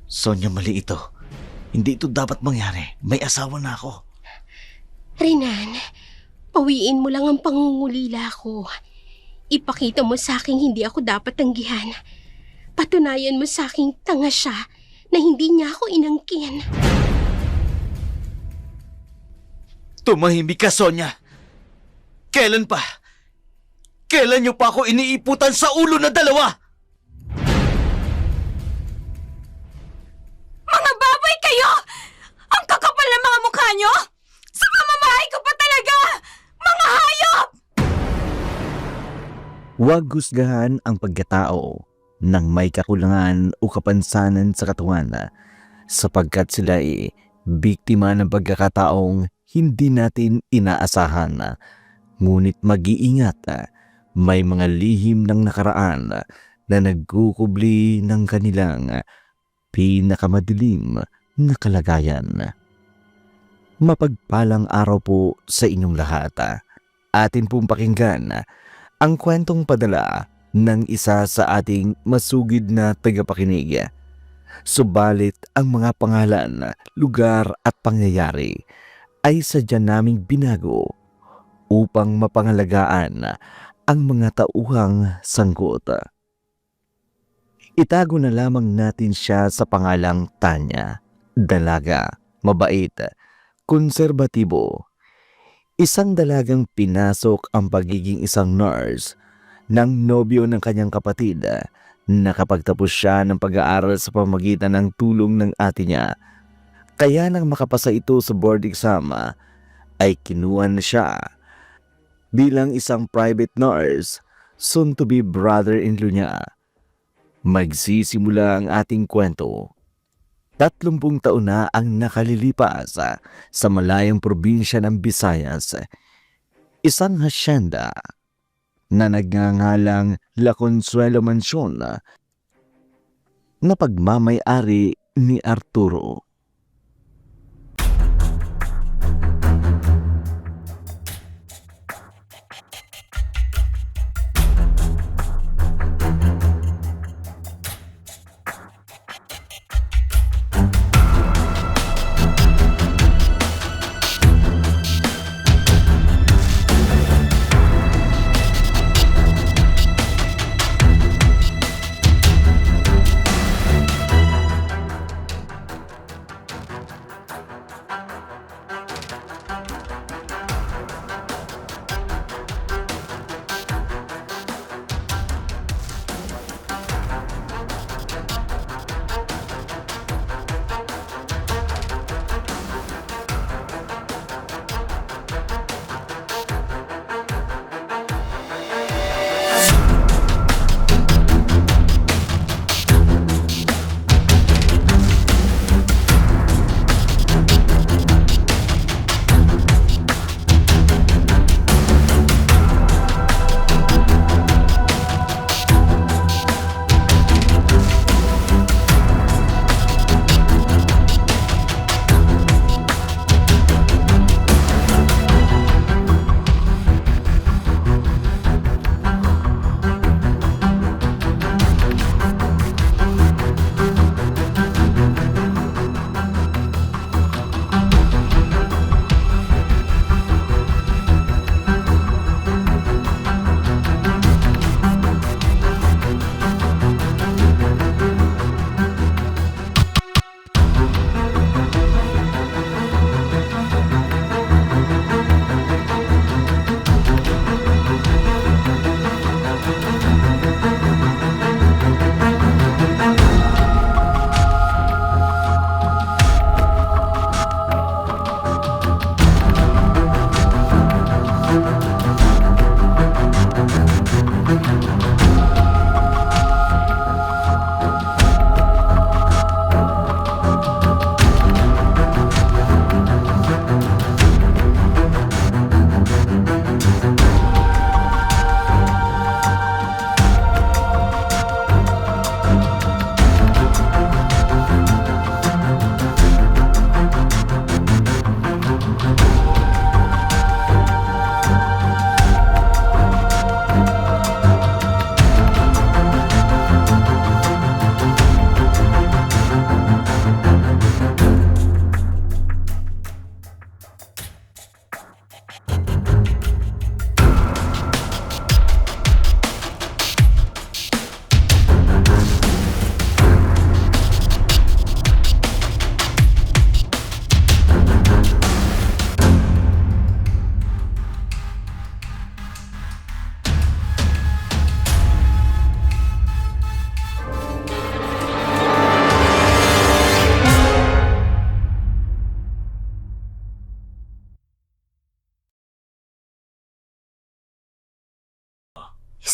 Sonya, mali ito. Hindi ito dapat mangyari. May asawa na ako. Renan, pawiin mo lang ang pangungulila ko. Ipakita mo sa akin hindi ako dapat tanggihan. Patunayan mo sa akin tanga siya na hindi niya ako inangkin. Tumahimik ka, Sonya. Kailan pa? Kailan niyo pa ako iniiputan sa ulo na dalawa? Mga baboy kayo! Ang kakapal ng mga mukha nyo! Sa mamamahay ko pa talaga! Mga hayop! Huwag husgahan ang pagkatao ng may kakulangan o kapansanan sa katawan sapagkat sila ay biktima ng pagkakataong hindi natin inaasahan. Ngunit mag-iingat, may mga lihim ng nakaraan na nagkukubli ng kanilang pinakamadilim na kalagayan. Mapagpalang araw po sa inyong lahat. Atin pong pakinggan ang kwentong padala ng isa sa ating masugid na tagapakinig. Subalit ang mga pangalan, lugar at pangyayari ay sadya naming binago upang mapangalagaan ang mga tauhang sangkot. Itago na lamang natin siya sa pangalang Tanya, dalaga, mabait, konserbatibo. Isang dalagang pinasok ang pagiging isang nurse ng nobyo ng kanyang kapatid. Nakapagtapos siya ng pag-aaral sa pamamagitan ng tulong ng ate niya. Kaya nang makapasa ito sa board exam, ay kinuha na siya bilang isang private nurse, soon to be brother-in-law niya. Magsisimula ang ating kwento. 30 taon na ang nakalilipas sa malayang probinsya ng Visayas. Isang hasyenda na nagngangalang La Consuelo Mansion na pagmamay-ari ni Arturo.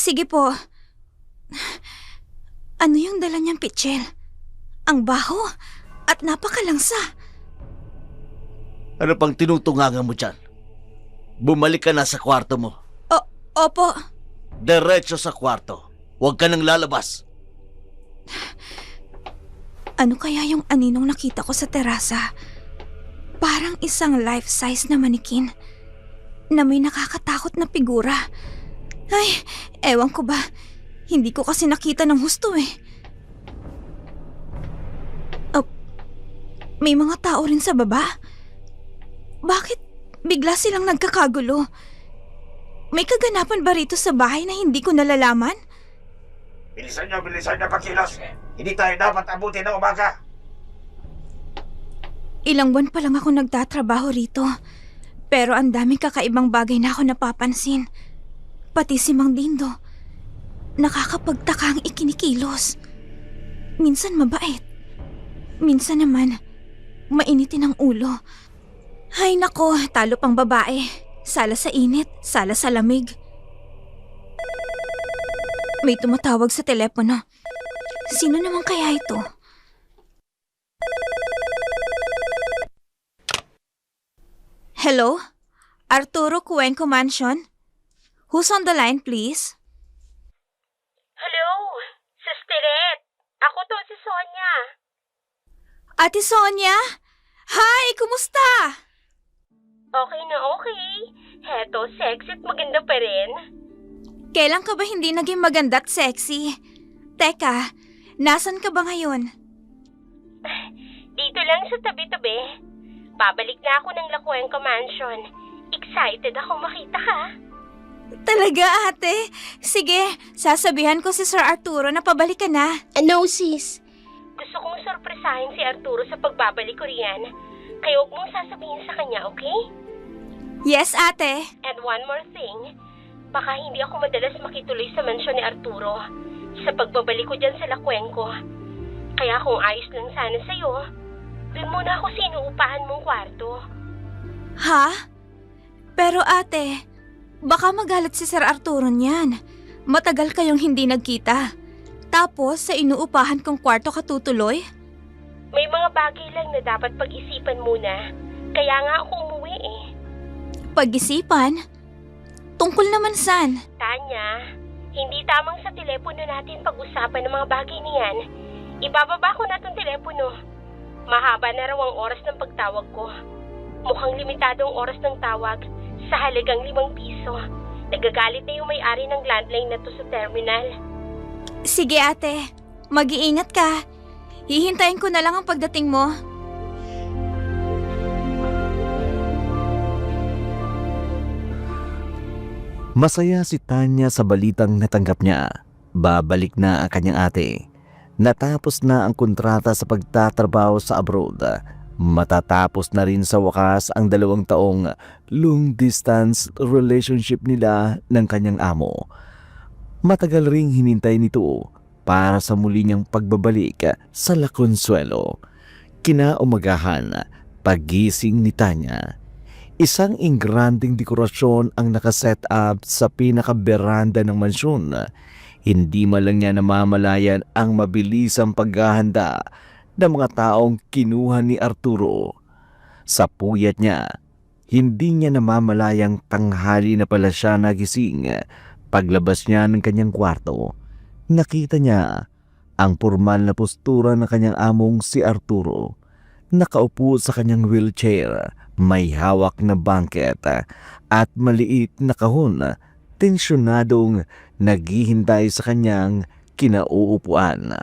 Sige po. Ano yung dala niyang pitsil? Ang baho at napakalangsa. Ano pang tinutungangan mo dyan? Bumalik ka na sa kwarto mo. Opo. Diretso sa kwarto. Huwag ka nang lalabas. Ano kaya yung aninong nakita ko sa terasa? Parang isang life-size na manikin na may nakakatakot na figura. Ay, ewan ko ba. Hindi ko kasi nakita ng husto eh. May mga tao rin sa baba. Bakit bigla silang nagkakagulo? May kaganapan ba rito sa bahay na hindi ko nalalaman? Bilisan niyo pagkilos. Hindi tayo dapat abutin ng umaga. Ilang buwan pa lang ako nagtatrabaho rito. Pero ang daming kakaibang bagay na ako napapansin. Pati si Mang Dindo. Nakakapagtaka ang ikinikilos. Minsan mabait. Minsan naman, mainitin ang ulo. Ay nako, talo pang babae. Sala sa init, sala sa lamig. May tumatawag sa telepono. Sino naman kaya ito? Hello? Arturo Cuenco Mansion? Who's on the line, please? Hello, Sistiret. Ako to, si Sonia. Ate Sonia? Hi, kumusta? Okay na okay. Heto, sexy at maganda pa rin. Kailan ka ba hindi naging maganda at sexy? Teka, nasan ka ba ngayon? Dito lang sa tabi-tabi. Babalik na ako ng La Cuenca Mansion. Excited ako makita ka. Talaga, ate? Sige, sasabihan ko si Sir Arturo na pabalik ka na. No, sis. Gusto kong sorpresahin si Arturo sa pagbabalik ko riyan. Kaya huwag mong sasabihin sa kanya, okay? Yes, ate. And one more thing. Baka hindi ako madalas makituloy sa mansyon ni Arturo sa pagbabalik ko dyan sa La Cuenca. Kaya kung ayos lang sana sa'yo, doon muna ako sinuupahan mong kwarto. Ha? Pero ate, baka magalit si Sir Arturo niyan. Matagal kayong hindi nagkita. Tapos sa inuupahan kong kwarto ka tutuloy? May mga bagay lang na dapat pag-isipan muna. Kaya nga ako umuwi eh. Pag-isipan? Tungkol naman saan? Tanya, hindi tamang sa telepono natin pag-usapan ng mga bagay niyan. Ibababa ko na tong telepono. Mahaba na raw ang oras ng pagtawag ko. Mukhang limitado ang oras ng tawag sa halagang 5 piso. Nagagalit na yung may-ari ng landline na to sa terminal. Sige ate, mag-iingat ka. Hihintayin ko na lang ang pagdating mo. Masaya si Tanya sa balitang natanggap niya. Babalik na ang kanyang ate. Natapos na ang kontrata sa pagtatrabaho sa abroad. Matatapos na rin sa wakas ang 2 taong long distance relationship nila ng kanyang amo. Matagal ring hinintay nito para sa muli niyang pagbabalik sa La Consuelo. Kinaumagahan, pagising ni Tanya. Isang ingranding dekorasyon ang nakaset up sa pinakaberanda ng mansyon. Hindi man lang niya namamalayan ang mabilisang paghahanda ng mga taong kinuha ni Arturo. Sa puyat niya, hindi niya namamalayang tanghali na pala siya nagising. Paglabas niya ng kanyang kwarto, nakita niya ang pormal na postura ng kanyang among si Arturo. Nakaupo sa kanyang wheelchair, may hawak na bangket at maliit na kahon, tensyonadong naghihintay sa kanyang kinauupuan.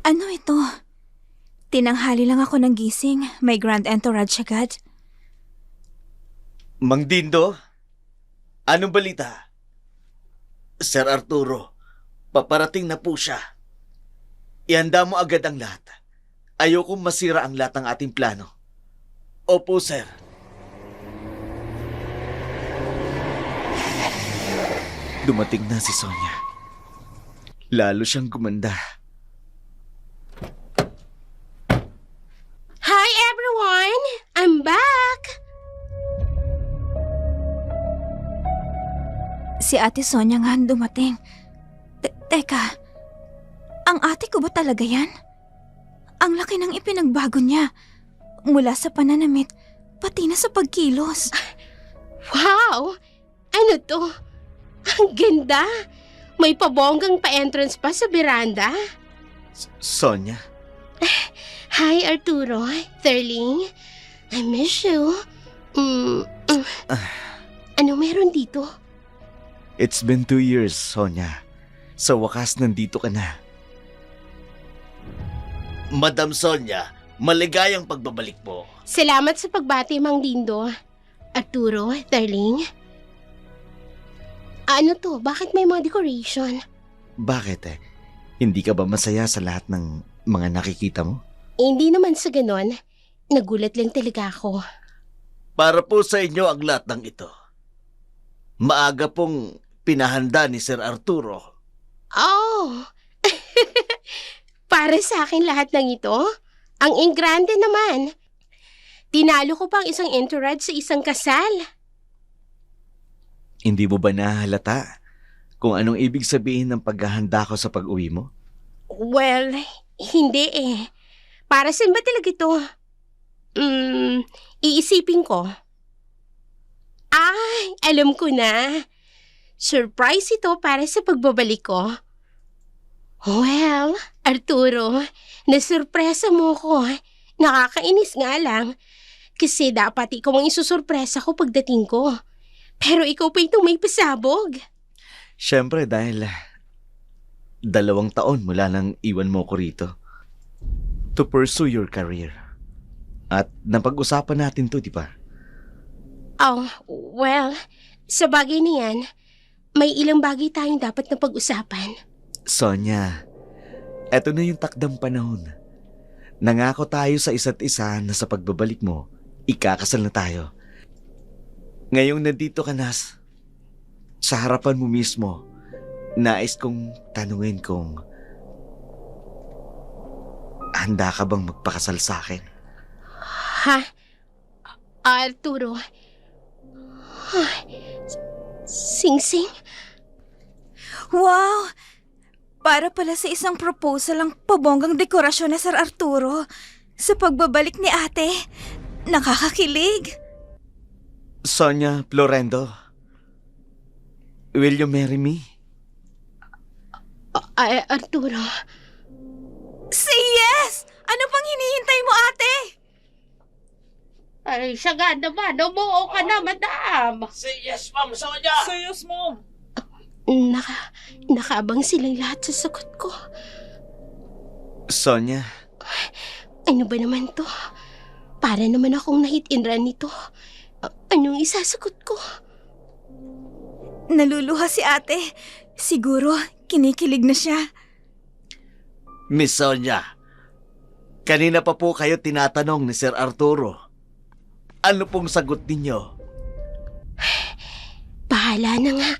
Ano ito? Tinanghali lang ako ng gising. May grand entourage agad. Mang Dindo, anong balita? Sir Arturo, paparating na po siya. Ihanda mo agad ang lahat. Ayokong masira ang lahat ng ating plano. Opo, sir. Dumating na si Sonia. Lalo siyang gumanda. Si Ate Sonia nga ang dumating. Teka, ang ate ko ba talaga yan? Ang laki ng ipinagbago niya. Mula sa pananamit, pati na sa pagkilos. Wow! Ano to? Ang ganda! May pabonggang pa-entrance pa sa veranda. Sonia, Hi, Arturo. Thurling. I miss you. Ano meron dito? it's been 2 years, Sonia. Sa wakas, nandito ka na. Madam Sonia, maligayang pagbabalik mo. Salamat sa pagbati, Mang Dindo. Arturo, Thurling. Ano to? Bakit may mga decoration? Bakit? Hindi ka ba masaya sa lahat ng mga nakikita mo? Hindi naman sa ganon. Nagulat lang talaga ako. Para po sa inyo ang lahat ng ito. Maaga pong pinahanda ni Sir Arturo. Oh! Para sa akin lahat ng ito? Ang ingrande naman. Tinalo ko pang isang entourage sa isang kasal. Hindi mo ba nahalata kung anong ibig sabihin ng paghahanda ko sa pag-uwi mo? Well, hindi eh. Para saan ba talaga ito? Iisipin ko. Ay, alam ko na. Surprise ito para sa pagbabalik ko. Well, Arturo, nasurpresa mo ko. Nakakainis nga lang. Kasi dapat ikaw ang isusurpresa ko pagdating ko. Pero ikaw pa itong may pasabog. Siyempre dahil 2 taon mula nang iwan mo ko rito to pursue your career. At napag-usapan natin to, di ba? Oh, well, sa bagay na yan, may ilang bagay tayong dapat na pag-usapan. Sonia, eto na yung takdang panahon. Nangako tayo sa isa't isa na sa pagbabalik mo, ikakasal na tayo. Ngayong nandito ka na, sa harapan mo mismo, nais kong tanungin kung handa ka bang magpakasal sa akin? Ha? Arturo? Ay, Sing-sing? Wow! Para pala sa isang proposal ang pabonggang dekorasyon na Sir Arturo. Sa pagbabalik ni ate, nakakakilig. Sonia Florendo, will you marry me? Arturo? Say yes! Ano pang hinihintay mo, ate? Ay, saga naman. Umuo ka na, madam. Say yes, Ma'am Sonia! Say yes, Ma'am! Nakaabang silang lahat sa sagot ko. Sonia, Ano ba naman to? Para naman akong nahit and run nito. Anong isasagot ko? Naluluha si ate. Siguro, kinikilig na siya. Miss Sonia, kanina pa po kayo tinatanong ni Sir Arturo. Ano pong sagot ninyo? Bahala na nga.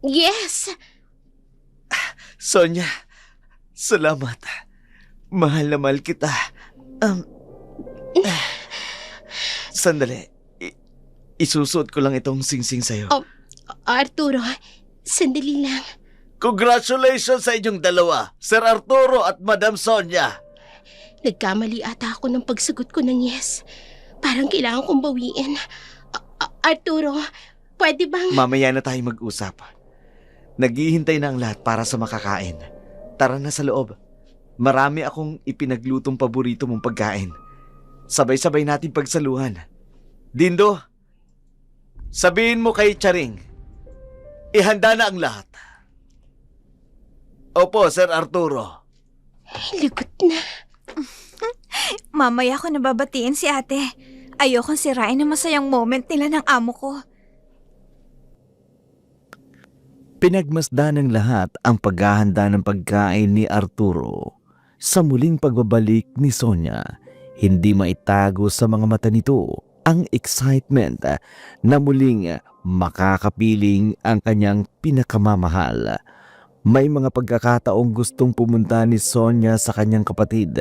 Yes. Sonia, salamat. Mahal na mahal kita. Sandali. Isusuot ko lang itong singsing sa'yo. Arturo, sandali lang. Congratulations sa inyong dalawa, Sir Arturo at Madam Sonia. Nagkamali ata ako ng pagsagot ko ng yes. Parang kailangan kong bawiin. Arturo, pwede bang... Mamaya na tayo mag-usap. Naghihintay na ang lahat para sa makakain. Tara na sa loob. Marami akong ipinaglutong paborito mong pagkain. Sabay-sabay natin pagsaluhan. Dindo, sabihin mo kay Charing, ihanda na ang lahat. Opo, Sir Arturo. Lagot na. Mamaya ko nababatiin si ate. Ayokong sirain ang masayang moment nila ng amo ko. Pinagmasdan ng lahat ang paghahanda ng pagkain ni Arturo. Sa muling pagbabalik ni Sonia, hindi maitago sa mga mata nito ang excitement na muling makakapiling ang kanyang pinakamamahal. May mga pagkakataong gustong pumunta ni Sonia sa kanyang kapatid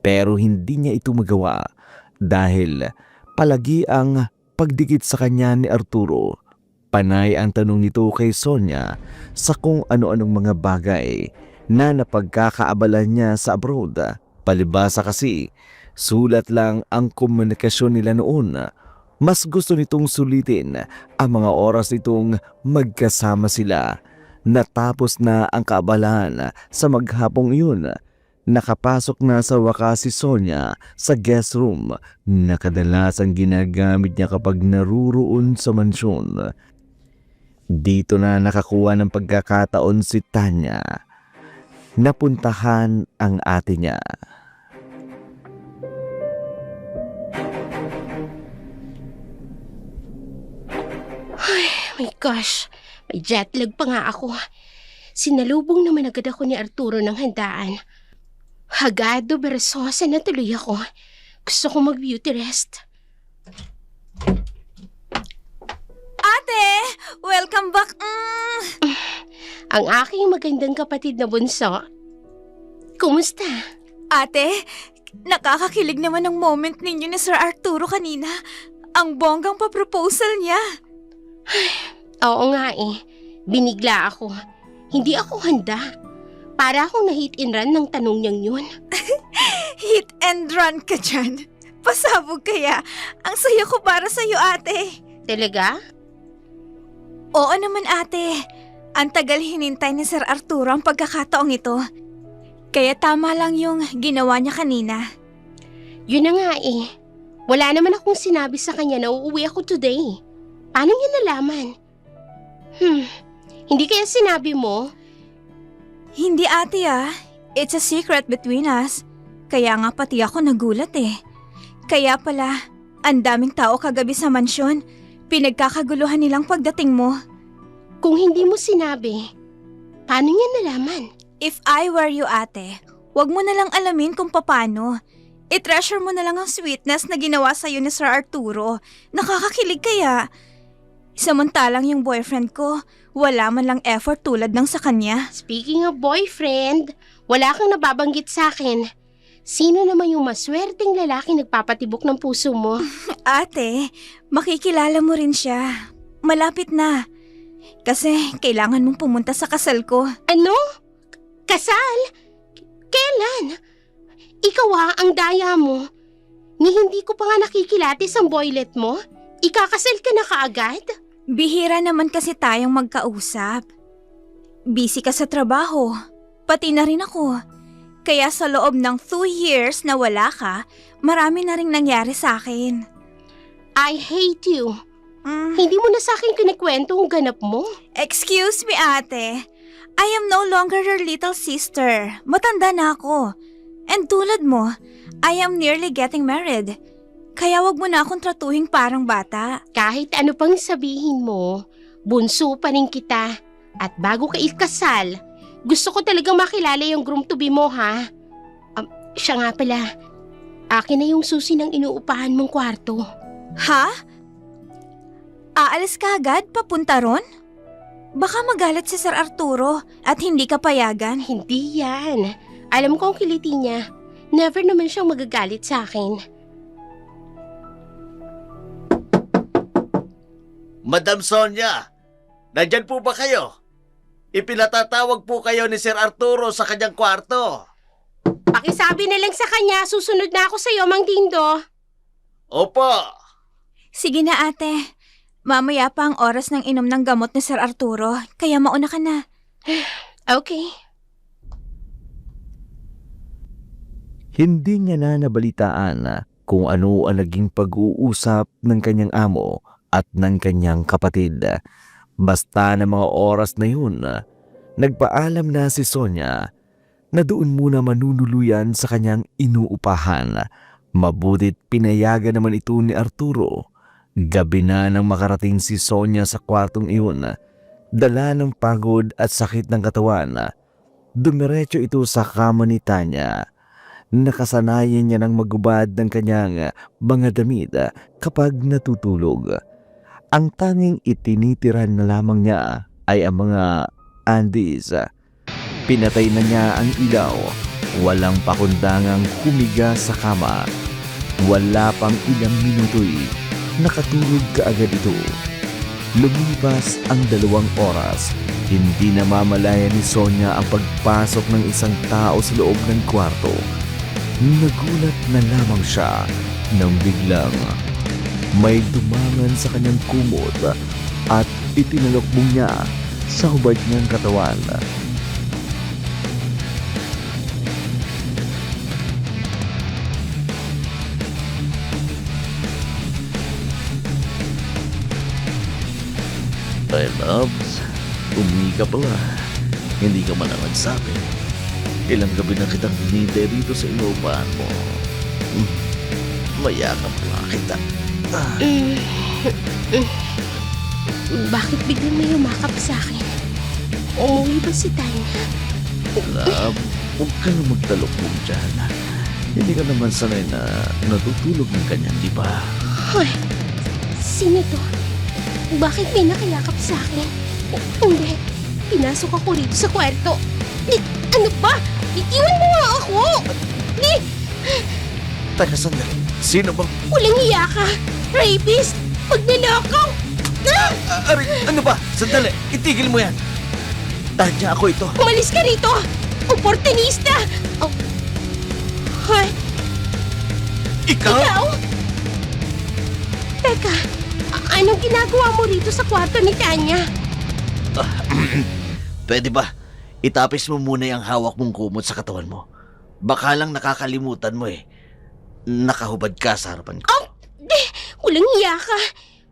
pero hindi niya ito magawa dahil palagi ang pagdikit sa kanya ni Arturo. Panay ang tanong nito kay Sonia sa kung ano-anong mga bagay na napagkakaabalan niya sa abroad. Palibasa kasi, sulat lang ang komunikasyon nila noon. Mas gusto nitong sulitin ang mga oras nitong magkasama sila. Natapos na ang kaabalahan sa maghapong iyon. Nakapasok na sa wakas si Sonia sa guest room na kadalasang ginagamit niya kapag naruroon sa mansyon. Dito na nakakuha ng pagkakataon si Tanya. Napuntahan ang ate niya. My gosh, may jet lag pa nga ako. Sinalubong naman agad ako ni Arturo ng handaan. Hagado beresosa na tuloy ako. Gusto ko mag-beauty rest. Ate! Welcome back! Ang aking magandang kapatid na bunso. Kumusta? Ate, nakakakilig naman ang moment ninyo ni Sir Arturo kanina. Ang bonggang pa-proposal niya. Oo nga eh. Binigla ako. Hindi ako handa. Para akong na-hit and run ng tanong niyang yun. Hit and run ka dyan. Pasabog kaya. Ang saya ko para sa'yo, ate. Talaga? Oo naman, ate. Ang tagal hinintay ni Sir Arturo ang pagkakataong ito. Kaya tama lang yung ginawa niya kanina. Yun na nga eh. Wala naman akong sinabi sa kanya na uuwi ako today. Paano niya nalaman? Hindi kaya sinabi mo? Hindi, ate ah. It's a secret between us. Kaya nga pati ako nagulat eh. Kaya pala, ang daming tao kagabi sa mansyon. Pinagkakaguluhan nilang pagdating mo. Kung hindi mo sinabi, paano niya nalaman? If I were you, ate, wag mo na lang alamin kung paano. I-treasure mo na lang ang sweetness na ginawa sa'yo ni Sir Arturo. Nakakakilig kaya. Samantalang yung boyfriend ko, wala man lang effort tulad ng sa kanya. Speaking of boyfriend, wala kang nababanggit sa akin. Sino naman yung maswerteng lalaki nagpapatibok ng puso mo? Ate, makikilala mo rin siya. Malapit na. Kasi kailangan mong pumunta sa kasal ko. Ano? Kasal? Kailan? Ikaw ang daya mo. Ni hindi ko pa nga nakikilatis ang boylet mo? Ikakasal ka na kaagad? Bihira naman kasi tayong magkausap. Busy ka sa trabaho. Pati na rin ako. Kaya sa loob ng 2 years na wala ka, marami na ring nangyari sa akin. I hate you. Hindi mo na sa akin kinikwento ang ganap mo. Excuse me, ate. I am no longer your little sister. Matanda na ako. And tulad mo, I am nearly getting married. Kaya wag mo na akong tratuhing parang bata. Kahit ano pang sabihin mo, bunso pa rin kita. At bago ka ikasal, gusto ko talagang makilala yung groom-to-be mo, ha? Siya nga pala, akin na yung susi ng inuupahan mong kwarto. Ha? Aalis ka agad papunta ron? Baka magalit si Sir Arturo at hindi ka payagan. Hindi yan. Alam ko ang kiliti niya. Never naman siyang magagalit sa akin. Madam Sonia, nandyan po ba kayo? Ipinatatawag po kayo ni Sir Arturo sa kanyang kwarto. Pakisabi na lang sa kanya, susunod na ako sa iyo, Mang Dindo. Opo. Sige na, ate. Mamaya pa ang oras ng inom ng gamot ni Sir Arturo, kaya mauna ka na. Okay. Hindi niya na nabalitaan kung ano ang naging pag-uusap ng kanyang amo at ng kanyang kapatid. Basta na mga oras na yun, nagpaalam na si Sonia na doon muna manunuluyan sa kanyang inuupahan. Mabutit pinayagan naman ito ni Arturo. Gabi na nang makarating si Sonia sa kwartong iyon. Dala ng pagod at sakit ng katawan. Dumiretso ito sa kama ni Tanya. Nakasanayan niya ng magubad ng kanyang mga damit kapag natutulog. Ang tanging itinitiran na lamang niya ay ang mga undies. Pinatay na niya ang ilaw. Walang pakundangang humiga sa kama. Wala pang ilang minuto'y nakatulog kaagad ito. Lumipas ang 2 oras. Hindi namamalayan ni Sonia ang pagpasok ng isang tao sa loob ng kwarto. Nagulat na lamang siya nang biglang may dumangan sa kanyang kumot at itinalokbong niya sa hubad niyang katawan. Ay, loves, umihi ka pala. Hindi ka man ang nagsabi. Ilang gabi na kitang hinintay dito sa inuupahan mo. Mayakap lang kita. Bakit biglang may umakap sa akin? Umuwi ba si Tanya? Love, huwag ka na magtalokbong dyan. Hindi ka naman sanay na natutulog ng ganyan, di ba? Hoy, sino to? Bakit may nakayakap sa akin? Hindi, pinasok ako rito sa kwarto. Ano ba? Itiwan mo nga ako! Teka, sandali. Sino bang... Walang hiya ka! Rapist! Magnanakaw! Aray, ano ba? Sandali, itigil mo yan. Tanya, ako ito. Umalis ka rito! Oportunista! Oh. Hoy, Ikaw? ikaw? Teka, anong ginagawa mo rito sa kwarto ni Tanya? Pwede ba? Itapis mo muna yung hawak mong kumot sa katawan mo. Baka lang nakakalimutan mo eh. Nakahubad ka sa harapan ko. Walang hiya ka!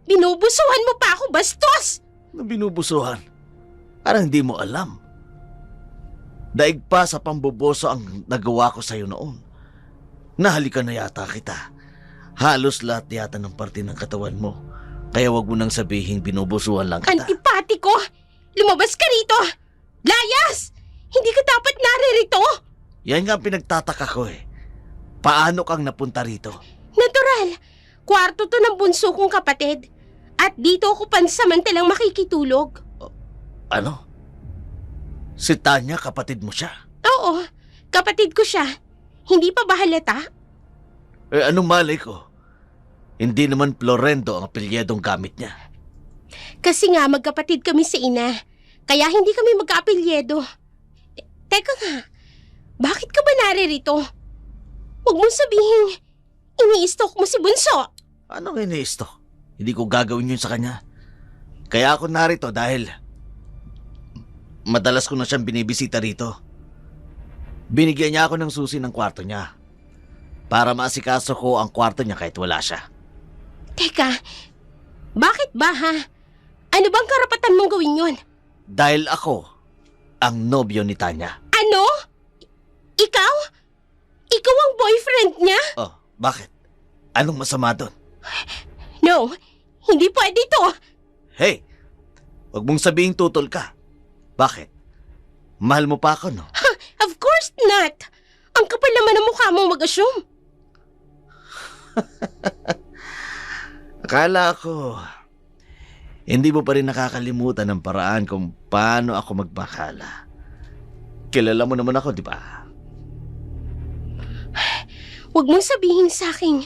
Binubusuhan mo pa ako, bastos! Na binubusuhan. Parang hindi mo alam. Daig pa sa pamboboso ang nagawa ko sa'yo noon. Nahalikan na yata kita. Halos lahat yata ng parte ng katawan mo. Kaya wag mo nang sabihin binubusuhan lang kita. Antipatiko! Lumabas ka rito! Layas! Hindi ka dapat naririto! Yan nga ang pinagtataka ko eh. Paano kang napunta rito? Natural! Kwarto to ng bunso kong kapatid. At dito ako pansamantalang makikitulog. Ano? Si Tanya, kapatid mo siya? Oo, kapatid ko siya. Hindi pa ba halata? Eh, anong malay ko? Hindi naman Florendo ang apelyedong gamit niya. Kasi nga magkapatid kami sa ina. Kaya hindi kami magkaapelyedo. Teka nga, bakit ka ba naririto? Huwag mong sabihin, ini-stalk mo si Bunso. Anong iniisto? Hindi ko gagawin yun sa kanya. Kaya ako narito dahil madalas ko na siyang binibisita rito. Binigyan niya ako ng susi ng kwarto niya para maasikaso ko ang kwarto niya kahit wala siya. Teka, bakit ba ha? Ano bang karapatan mong gawin yun? Dahil ako ang nobyo ni Tanya. Ano? Ikaw? Ikaw ang boyfriend niya? Oh, bakit? Anong masama doon? No, hindi pwede to. Hey, wag mong sabihing tutol ka. Bakit? Mahal mo pa ako, no? Of course not. Ang kapal naman ng mukha mong mag-assume. Akala ko, hindi mo pa rin nakakalimutan ang paraan kung paano ako magmakala. Kilala mo naman ako, di ba? Huwag mong sabihin sa akin,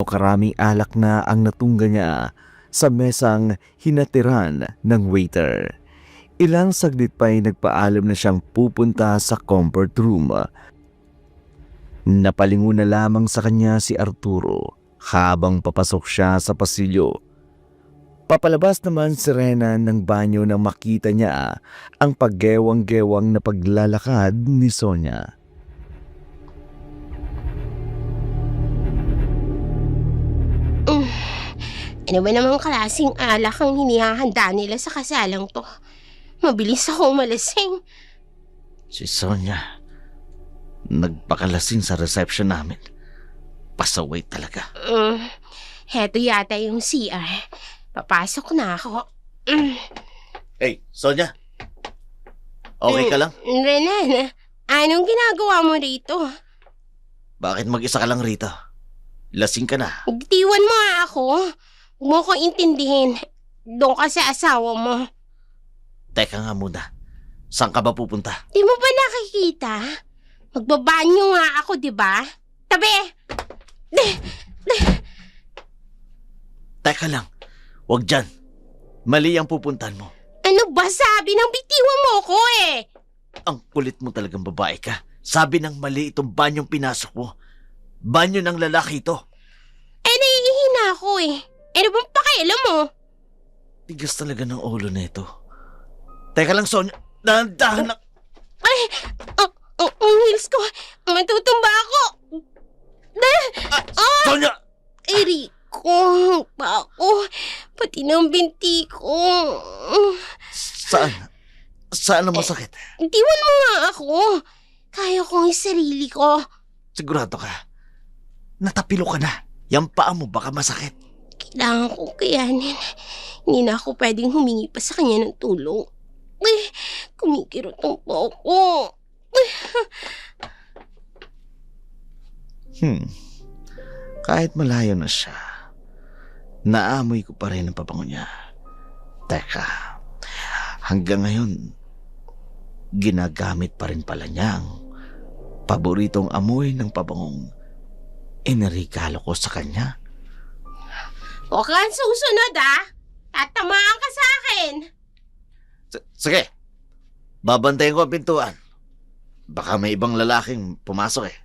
karaming alak na ang natungga niya sa mesang hinatiran ng waiter. Ilang saglit pa'y nagpaalam na siyang pupunta sa comfort room. Napalingon na lamang sa kanya si Arturo habang papasok siya sa pasilyo. Papalabas naman si Renan ng banyo nang makita niya ang paggewang-gewang na paglalakad ni Sonia. Ano ba namang klaseng alak ang hinihahanda nila sa kasalang to? Mabilis ako umalasing. Si Sonia, nagpakalasing sa reception namin. Pasaway talaga. Heto yata yung CR. Papasok na ako. Hey, Sonia. Okay ka lang? Renan, anong ginagawa mo rito? Bakit mag-isa ka lang rito? Lasing ka na. Bitiwan mo nga ako. Huwag mo ko intindihin. Doon ka sa asawa mo. Teka nga muna. Saan ka ba pupunta? Di mo ba nakikita? Magbabanyo nga ako, di ba? Tabi! Teka lang. Huwag dyan. Mali ang pupuntahan mo. Ano ba sabi ng bitiwan mo ko eh? Ang kulit mo talagang babae ka. Sabi ng mali itong banyong pinasok mo. Banyo ng lalaki ito. Naiihina ako eh. Ano bang pakialam mo? Tigas talaga ng ulo nito. Teka lang, Sonia. Dahan-dahan lang. Ang heels ko. Matutumba ako. Sonia! Eriko, pa ako. Pati ng binti ko. Saan? Saan ang masakit? Tiwan mo nga ako. Kaya kong sarili ko. Sigurado ka. Natapilo ka na. Yang paa mo baka masakit. Kailangan kong kayanin. Hindi na ako pwedeng humingi pa sa kanya ng tulong. Kumikirot ang paa ko. Kahit malayo na siya, naamoy ko pa rin ang pabango niya. Teka, hanggang ngayon, ginagamit pa rin pala niya ang paboritong amoy ng pabangong inirigalo ko sa kanya. Huwag kang susunod Tatamaan ka sa akin. Sige, babantayan ko ang pintuan. Baka may ibang lalaking pumasok eh.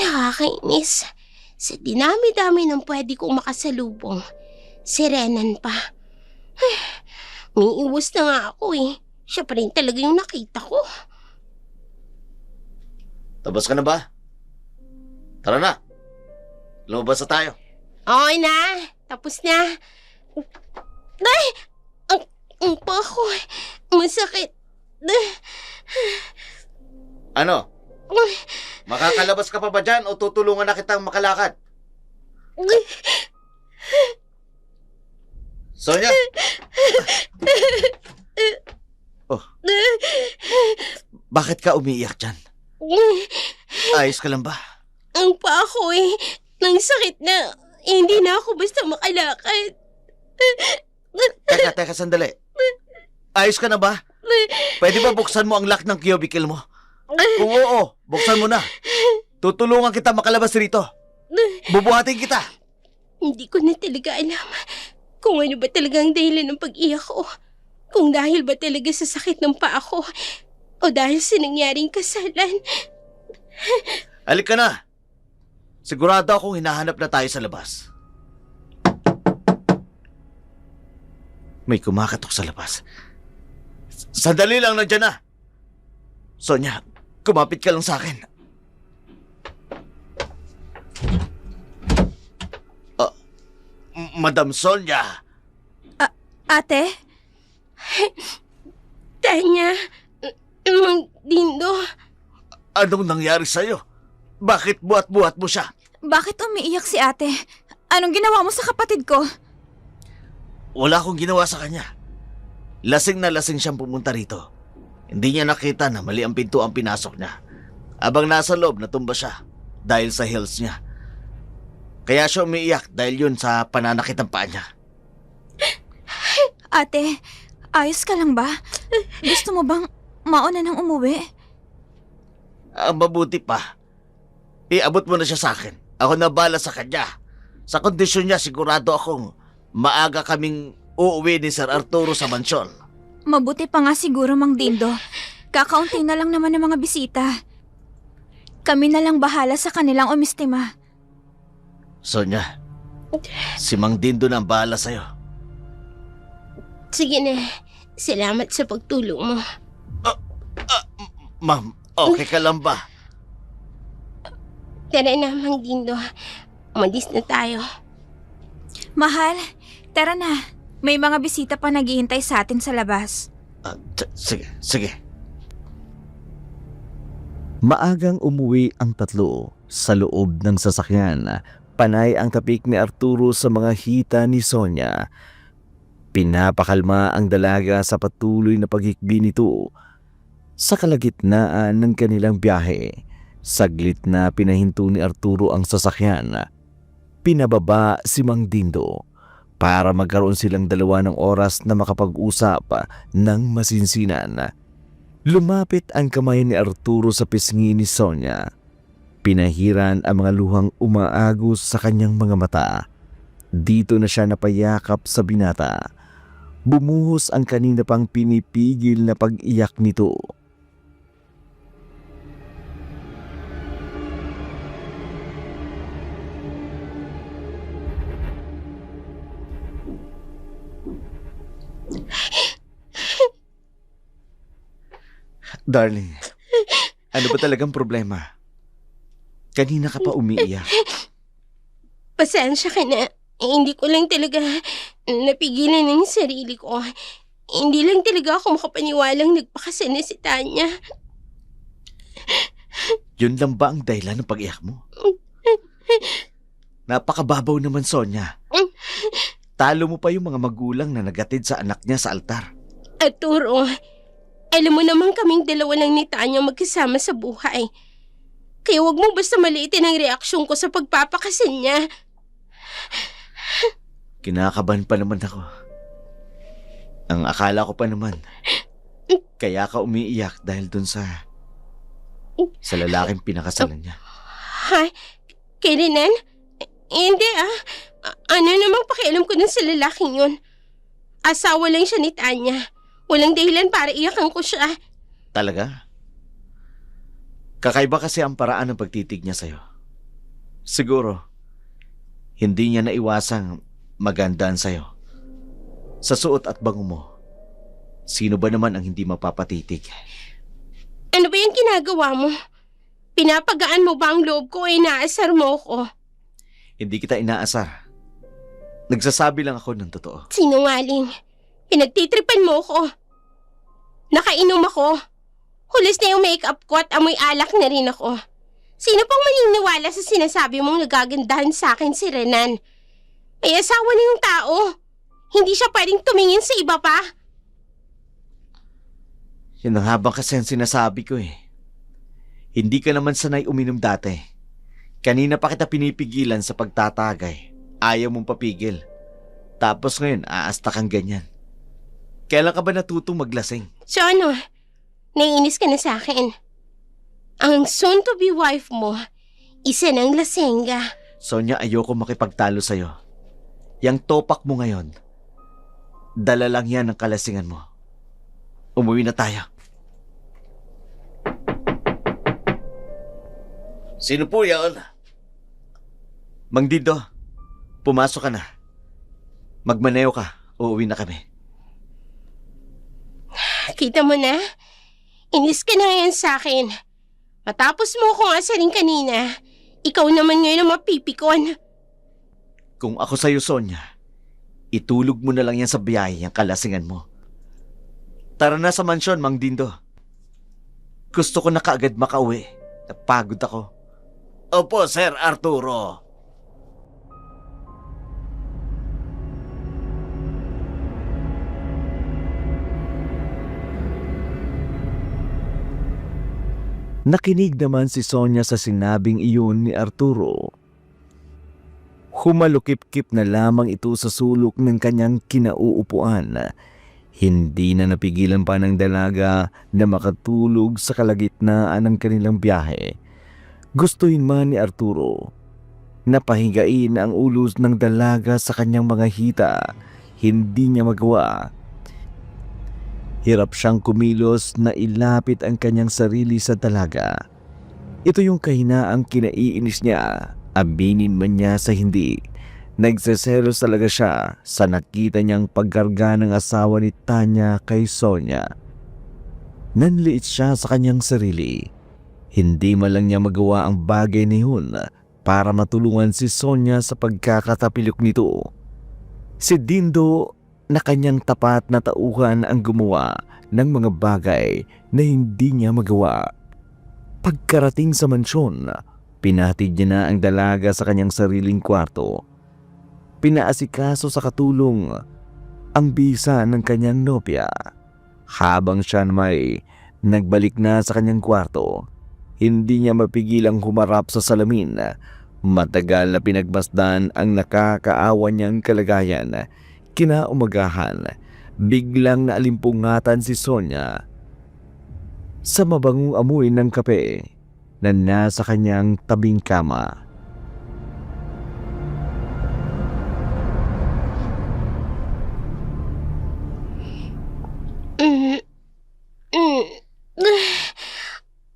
Nakakainis. Sa dinami-dami ng pwede kong makasalubong, si Renan pa. Umiiwas na nga ako eh. Siya pa rin talaga yung nakita ko. Tapos ka na ba? Tara na. Lumabas na tayo. Okay na. Tapos na. Ay! Ang pa ko. Masakit. Ano? Makakalabas ka pa ba dyan o tutulungan na kitang makalakad? Sonia? Oh. Bakit ka umiiyak dyan? Ayos ka lang ba? Ang pa ko eh. Nang sakit na. Hindi na ako basta makalakad. Teka, sandali. Ayos ka na ba? Pwede ba buksan mo ang lock ng cubicle mo? Kung oo, buksan mo na. Tutulungan kita makalabas rito. Bubuhatin kita. Hindi ko na talaga alam kung ano ba talaga ang dahilan ng pag-iyak ko. Kung dahil ba talaga sa sakit ng paa ko o dahil sa nangyaring kasalan. Halik ka na. Sigurado akong hinahanap na tayo sa labas. May kumakatok sa labas. Sandali lang, nandiyan na. Sonia, kumapit ka lang sa akin. Madam Sonia. Ate? Tanya, Mang Dindo. Anong nangyari sa'yo? Bakit buhat-buhat mo siya? Bakit umiiyak si ate? Anong ginawa mo sa kapatid ko? Wala akong ginawa sa kanya. Lasing na lasing siyang pumunta rito. Hindi niya nakita na mali ang pinto ang pinasok niya. Abang nasa loob, natumba siya dahil sa heels niya. Kaya siya umiiyak dahil yun sa pananakit ng paa niya. Ate, ayos ka lang ba? Gusto mo bang mauna nang umuwi? Ang mabuti pa, iabot mo na siya sa akin. Ako na bala sa kanya. Sa kondisyon niya, sigurado akong maaga kaming uuwi ni Sir Arturo sa mansyon. Mabuti pa nga siguro, Mang Dindo. Kakaunti na lang naman ng mga bisita. Kami na lang bahala sa kanilang umistima. Sonya, si Mang Dindo na ang bahala sa'yo. Sige na. Salamat sa pagtulong mo. Ma'am, okay ka lang ba? Tara na, Mang Dindo. Umalis na tayo. Mahal, tara na. May mga bisita pa naghihintay sa atin sa labas. Sige. Maagang umuwi ang tatlo sa loob ng sasakyan. Panay ang tapik ni Arturo sa mga hita ni Sonya. Pinapakalma ang dalaga sa patuloy na paghikbi nito. Sa kalagitnaan ng kanilang biyahe, saglit na pinahinto ni Arturo ang sasakyan. Pinababa si Mang Dindo para magkaroon silang dalawa ng oras na makapag-usap ng masinsinan. Lumapit ang kamay ni Arturo sa pisngi ni Sonya. Pinahiran ang mga luhang umaagos sa kanyang mga mata. Dito na siya napayakap sa binata. Bumuhos ang kanina pang pinipigil na pag-iyak nito. Darling, ano ba talagang problema? Kanina ka pa umiiyak. Pasensya ka na. Hindi ko lang talaga napigilan ng sarili ko. Hindi lang talaga ako makapaniwalang nagpakasal na si Tanya. Yun lang ba ang dahilan ng pag-iyak mo? Napakababaw naman, Sonya. Talo mo pa yung mga magulang na nagatid sa anak niya sa altar. Arturo, alam mo naman kaming dalawa lang ni Tanya magkasama sa buhay. Kaya wag mo basta maliitin ang reaksyon ko sa pagpapakasal niya. Kinakabahan pa naman ako. Ang akala ko pa naman, kaya ka umiiyak dahil dun sa lalaking pinakasalan niya. Ha? Kay Renan? Hindi Ano namang pakialam ko dun sa lalaking yun? Asawa lang siya ni Tanya. Walang dahilan para iyakan ko siya. Talaga? Kakaiba kasi ang paraan ng pagtitig niya sa'yo. Siguro, hindi niya naiwasang magandaan sa'yo. Sa suot at bango mo, sino ba naman ang hindi mapapatitig? Ano ba yung ginagawa mo? Pinapagaan mo ba ang loob ko o inaasar mo ko? Hindi kita inaasar. Nagsasabi lang ako ng totoo. Sinungaling. Pinagtitripan mo ko. Nakainom ako. Hulis na yung makeup ko at amoy alak na rin ako. Sino pang maniniwala sa sinasabi mong nagagandahan sa akin si Renan? May asawa na yung tao. Hindi siya pwedeng tumingin sa iba pa. Yan ang habang kasi ang sinasabi ko eh. Hindi ka naman sanay uminom dati. Kanina pa kita pinipigilan sa pagtatagay. Ayaw mong papigil. Tapos ngayon, aasta kang ganyan. Kailan ka ba natutong maglasing? So ano, naiinis ka na sa akin. Ang soon-to-be wife mo, isa ng lasengga. Sonya, ayoko makipagtalo sa'yo. Yang topak mo ngayon, dala lang yan ng kalasingan mo. Umuwi na tayo. Sino po yan? Mang Dindo, pumasok ka na. Magmaneo ka, uuwi na kami. Kita mo na? Inis ka na ngayon sa akin. Matapos mo akong asarin kanina, ikaw naman ngayon ang mapipikon. Kung ako sa'yo, Sonya, itulog mo na lang yan sa biyahe yung kalasingan mo. Tara na sa mansyon, Mang Dindo. Gusto ko na kaagad makauwi. Napagod ako. Opo, Sir Arturo. Nakinig naman si Sonya sa sinabing iyon ni Arturo. Humalukip-kip na lamang ito sa sulok ng kanyang kinauupuan. Hindi na napigilan pa ng dalaga na makatulog sa kalagitnaan ng kanilang biyahe. Gustuhin man ni Arturo Napahigain ang ulos ng dalaga sa kanyang mga hita. Hindi niya magawa. Hirap siyang kumilos na ilapit ang kanyang sarili sa dalaga. Ito yung kahinaang kinaiinis niya, aminin man niya sa hindi. Nagseselos talaga siya sa nakita niyang pagkarga ng asawa ni Tanya kay Sonia. Nanliit siya sa kanyang sarili. Hindi man lang niya magawa ang bagay na yun para matulungan si Sonia sa pagkakatapilok nito. Si Dindo na kanyang tapat na tauhan ang gumawa ng mga bagay na hindi niya magawa. Pagkarating sa mansyon, pinatid niya na ang dalaga sa kanyang sariling kwarto. Pinaasikaso sa katulong ang bisa ng kanyang nobya. Habang siya may nagbalik na sa kanyang kwarto, hindi niya mapigilang humarap sa salamin. Matagal na pinagmasdan ang nakakaawa niyang kalagayan. Kinaumagahan, biglang naalimpungatan si Sonia sa mabangong amoy ng kape na nasa kanyang tabing kama.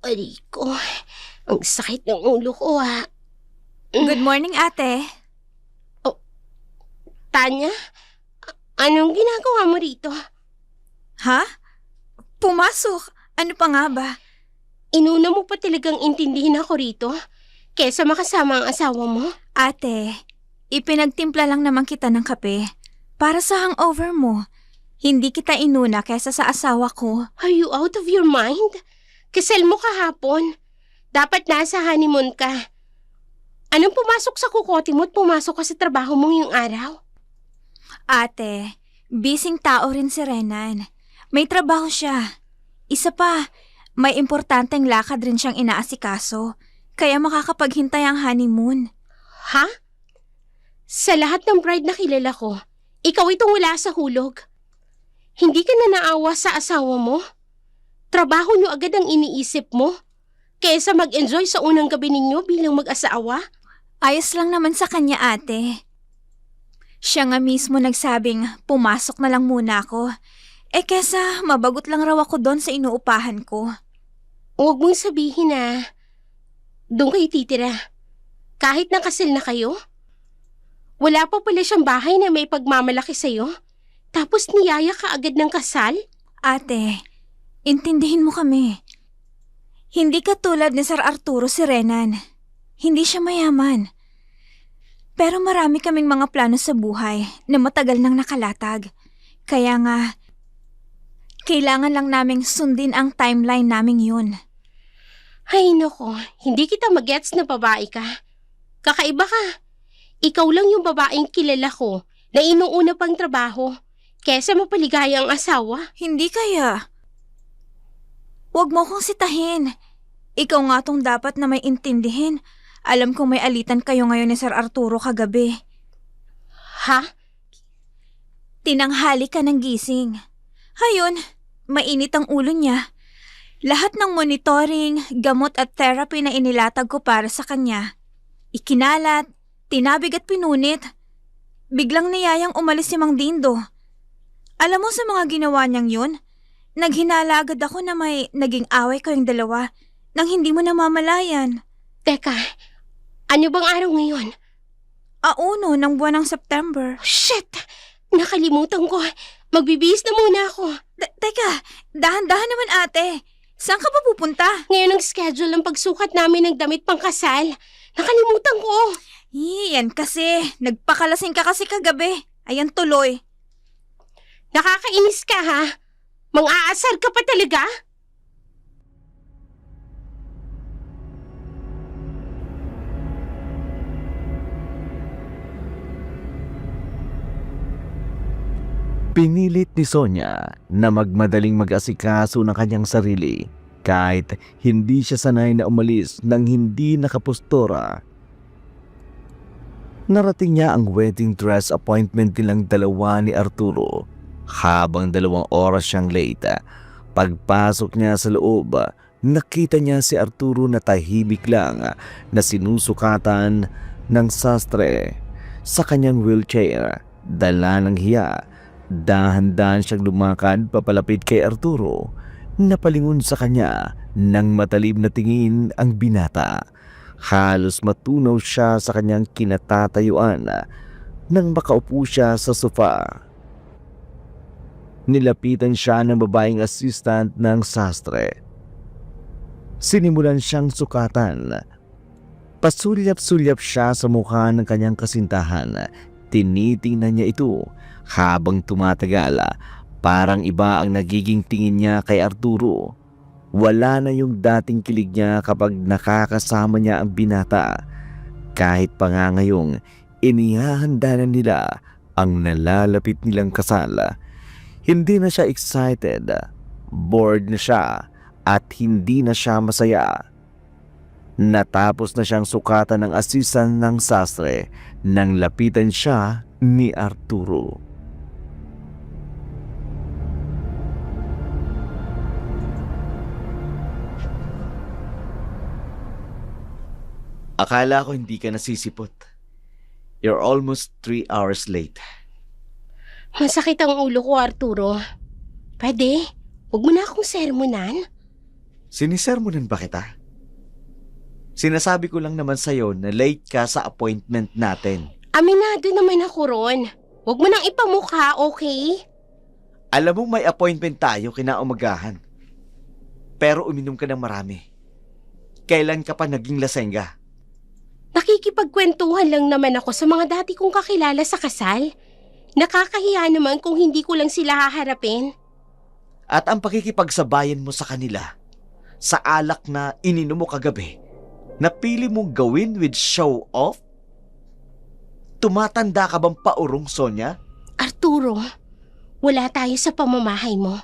Aray ko, ang sakit ng ulo ko Good morning, ate. Tanya, anong ginagawa mo rito? Ha? Pumasok? Ano pa nga ba? Inuna mo pa talagang intindihin ako rito kesa makasama ang asawa mo? Ate, ipinagtimpla lang naman kita ng kape para sa hangover mo. Hindi kita inuna kesa sa asawa ko. Are you out of your mind? Kasal mo kahapon. Dapat nasa honeymoon ka. Anong pumasok sa kukote mo at pumasok ka sa trabaho mo ngayong araw? Ate, bising tao rin si Renan. May trabaho siya. Isa pa, may importanteng lakad rin siyang inaasikaso. Kaya makakapaghintay ang honeymoon. Ha? Sa lahat ng bride na kilala ko, ikaw itong wala sa hulog. Hindi ka na naawa sa asawa mo? Trabaho niyo agad ang iniisip mo? Kaysa mag-enjoy sa unang gabi ninyo bilang mag-asawa? Ayos lang naman sa kanya, ate. Siya nga mismo nagsabing pumasok na lang muna ako. Kesa mabagot lang raw ako doon sa inuupahan ko. Huwag mong sabihin doon kayo titira. Kahit nakasal na kayo? Wala pa pala siyang bahay na may pagmamalaki sa'yo? Tapos niyaya ka agad ng kasal? Ate, intindihin mo kami. Hindi katulad ni Sir Arturo si Renan. Hindi siya mayaman. Pero marami kaming mga plano sa buhay na matagal nang nakalatag. Kaya nga, kailangan lang naming sundin ang timeline naming yun. Ay nako, hindi kita magets na babae ka. Kakaiba ka. Ikaw lang yung babaeng kilala ko na inuuna pang trabaho kesa mapaligaya ang asawa. Hindi kaya. Huwag mo kong sitahin. Ikaw nga tong dapat na may intindihin. Alam kong may alitan kayo ngayon ni Sir Arturo kagabi. Ha? Tinanghali ka ng gising. Hayon, mainit ang ulo niya. Lahat ng monitoring, gamot at therapy na inilatag ko para sa kanya. Ikinalat, tinabig at pinunit. Biglang niyayang umalis si Mang Dindo. Alam mo sa mga ginawa niyang yun, naghinala agad ako na may naging away kayong dalawa nang hindi mo namamalayan. Teka, ano bang araw ngayon? 1 ng buwan ng September. Shit! Nakalimutan ko. Magbibihis na muna ako. Teka, dahan-dahan naman ate. Saan ka pa pupunta? Ngayon ang schedule ng pagsukat namin ng damit pang kasal. Nakalimutan ko. Yan kasi. Nagpakalasing ka kasi kagabi. Ayan tuloy. Nakakainis ka ha? Mang-aasar ka pa talaga? Pinilit ni Sonia na magmadaling mag-asikaso ng kanyang sarili kahit hindi siya sanay na umalis nang hindi nakapostura. Narating niya ang wedding dress appointment nilang dalawa ni Arturo habang 2 oras siyang late. Pagpasok niya sa loob, nakita niya si Arturo na tahimik lang na sinusukatan ng sastre sa kanyang wheelchair. Dala ng hiya, dahan-dahan siyang lumakad papalapit kay Arturo. Napalingon sa kanya ng matalim na tingin ang binata. Halos matunaw siya sa kanyang kinatatayuan nang makaupo siya sa sofa. Nilapitan siya ng babaeng assistant ng sastre. Sinimulan siyang sukatan. Pasulyap-sulyap siya sa mukha ng kanyang kasintahan. Tinitingnan niya ito habang tumatagal. Parang iba ang nagiging tingin niya kay Arturo. Wala na yung dating kilig niya kapag nakakasama niya ang binata. Kahit pa nga ngayong inihahanda na nila ang nalalapit nilang kasal. Hindi na siya excited, bored na siya at hindi na siya masaya. Natapos na siyang sukatan ng assistant ng sastre nang lapitan siya ni Arturo. Akala ko hindi ka nasisipot. You're almost 3 hours late. Masakit ang ulo ko, Arturo. Pwede, huwag mo na akong sermonan. Sinisermonan ba kita? Sinasabi ko lang naman sa'yo na late ka sa appointment natin. Aminado naman ako ron. Huwag mo nang ipamukha, okay? Alam mo may appointment tayo kinaumagahan. Pero uminom ka ng marami. Kailan ka pa naging lasengga? Nakikipagkwentuhan lang naman ako sa mga dati kong kakilala sa kasal. Nakakahiya naman kung hindi ko lang sila haharapin. At ang pakikipagsabayan mo sa kanila, sa alak na ininom mo kagabi, napili mong gawin with show off? Tumatanda ka bang paurong, Sonia? Arturo, wala tayo sa pamamahay mo.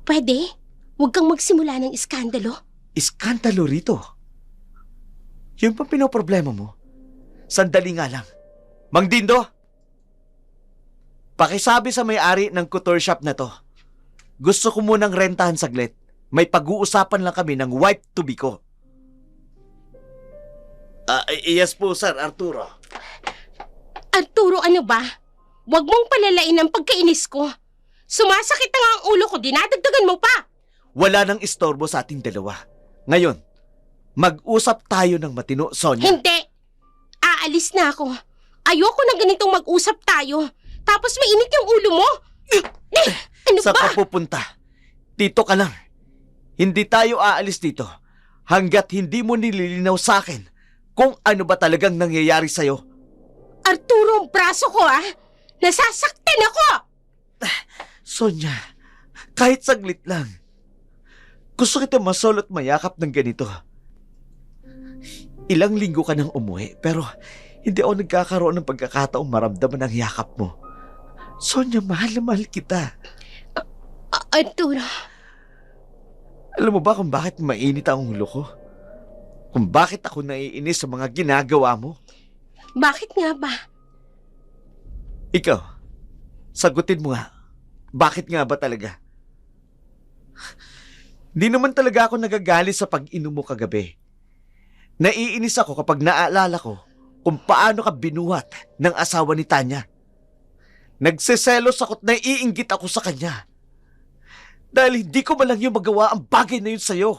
Pwede, huwag kang magsimula ng iskandalo. Iskandalo rito. Yun pa pinoproblema mo. Sandali nga lang. Mang Dindo! Pakisabi sa may-ari ng couture shop na to. Gusto ko munang rentahan saglit. May pag-uusapan lang kami ng wife-to-be ko. Yes po, Sir Arturo. Arturo, ano ba? Huwag mong palalain ang pagkainis ko. Sumasakit na nga ang ulo ko, dinadagdagan mo pa. Wala nang istorbo sa ating dalawa. Ngayon, mag-usap tayo ng matino, Sonia. Hindi. Aalis na ako. Ayoko na ganitong mag-usap tayo. Tapos mainit yung ulo mo. Ano Saan ba? ka pupunta? Dito ka lang. Hindi tayo aalis dito hanggat hindi mo nililinaw sa akin kung ano ba talagang nangyayari sa'yo. Arturo, ang braso ko Nasasaktan ako. Sonia, kahit saglit lang. Gusto kita masolot mayakap ng ganito. Ilang linggo ka nang umuwi pero hindi ako nagkakaroon ng pagkakataong maramdaman ang yakap mo. Sonia, mahal na mahal kita. Arturo, Alam mo ba kung bakit mainit ang ulo ko? Kung bakit ako naiinis sa mga ginagawa mo? bakit nga ba? Ikaw, sagutin mo nga. Bakit nga ba talaga? Di naman talaga ako nagagalit sa pag-inom mo kagabi. Naiinis ako kapag naaalala ko kung paano ka binuhat ng asawa ni Tanya. Nagseselos ako't naiinggit ako sa kanya. Dahil hindi ko malang yung magawa ang bagay na yun sa'yo.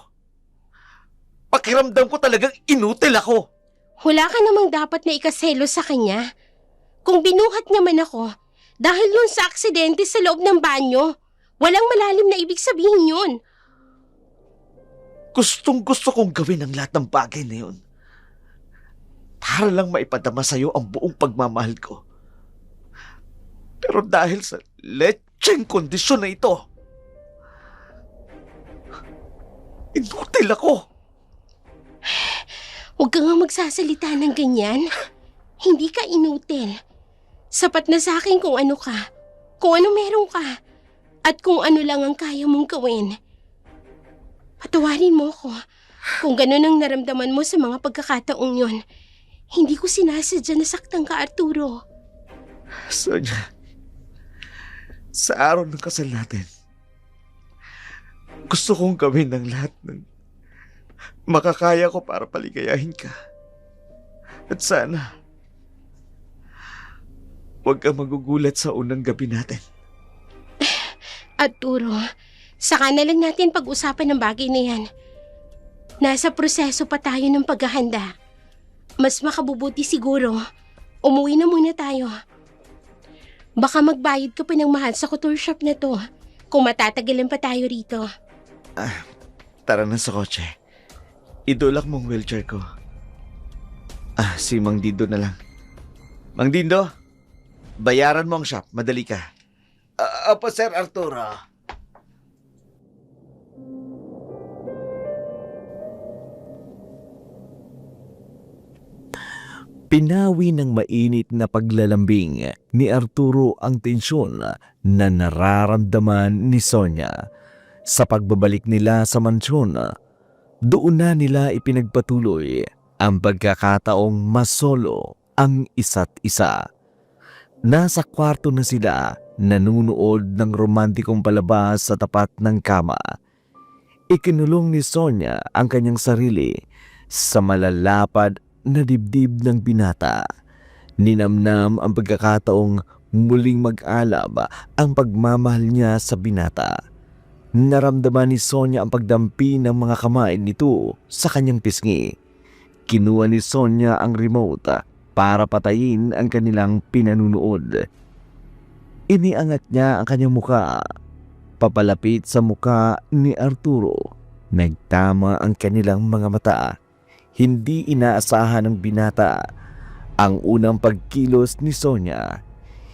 Pakiramdam ko talagang inutil ako. Wala ka namang dapat na ikaselo sa kanya. Kung binuhat niya man ako, dahil yun sa aksidente sa loob ng banyo, walang malalim na ibig sabihin yun. Gustong gusto kong gawin ang lahat ng bagay na yun. Para lang maipadama sa'yo ang buong pagmamahal ko. Pero dahil sa lecheng kondisyon na ito, inutil ako. Huwag ka nga magsasalita ng ganyan. Hindi ka inutil. Sapat na sa akin kung ano ka, kung ano meron ka, at kung ano lang ang kaya mong gawin. Patawarin mo ako. Kung ganun ang naramdaman mo sa mga pagkakataong yon, hindi ko sinasadya na saktan ka, Arturo. Sonia, sa araw ng kasal natin, gusto kong gawin ng lahat ng makakaya ko para paligayahin ka. At sana, huwag kang magugulat sa unang gabi natin. Arturo, saka na lang natin pag-usapan ng bagay na yan. Nasa proseso pa tayo ng paghahanda. Mas makabubuti siguro, umuwi na muna tayo. Baka magbayad ka pa ng mahal sa couture shop na to kung matatagalan pa tayo rito. Tara na sa kotse. Idulak mong wheelchair ko. Si Mang Dindo na lang. Mang Dindo, bayaran mo ang shop. Madali ka. Opo, Sir Arturo. Pinawi ng mainit na paglalambing ni Arturo ang tensyon na nararamdaman ni Sonia. Sa pagbabalik nila sa mansyon, doon na nila ipinagpatuloy ang pagkakataong masolo ang isa't isa. Nasa kwarto na sila, nanunood ng romantikong palabas sa tapat ng kama. Ikinulong ni Sonia ang kanyang sarili sa malalapad na dibdib ng binata. Ninamnam ang pagkakataong muling mag-alab ang pagmamahal niya sa binata. Naramdaman ni Sonia ang pagdampi ng mga kamay nito sa kanyang pisngi. Kinuha ni Sonia ang remote para patayin ang kanilang pinanunood. Iniangat niya ang kanyang muka papalapit sa muka ni Arturo. Nagtama ang kanilang mga mata. Hindi inaasahan ng binata ang unang pagkilos ni Sonia.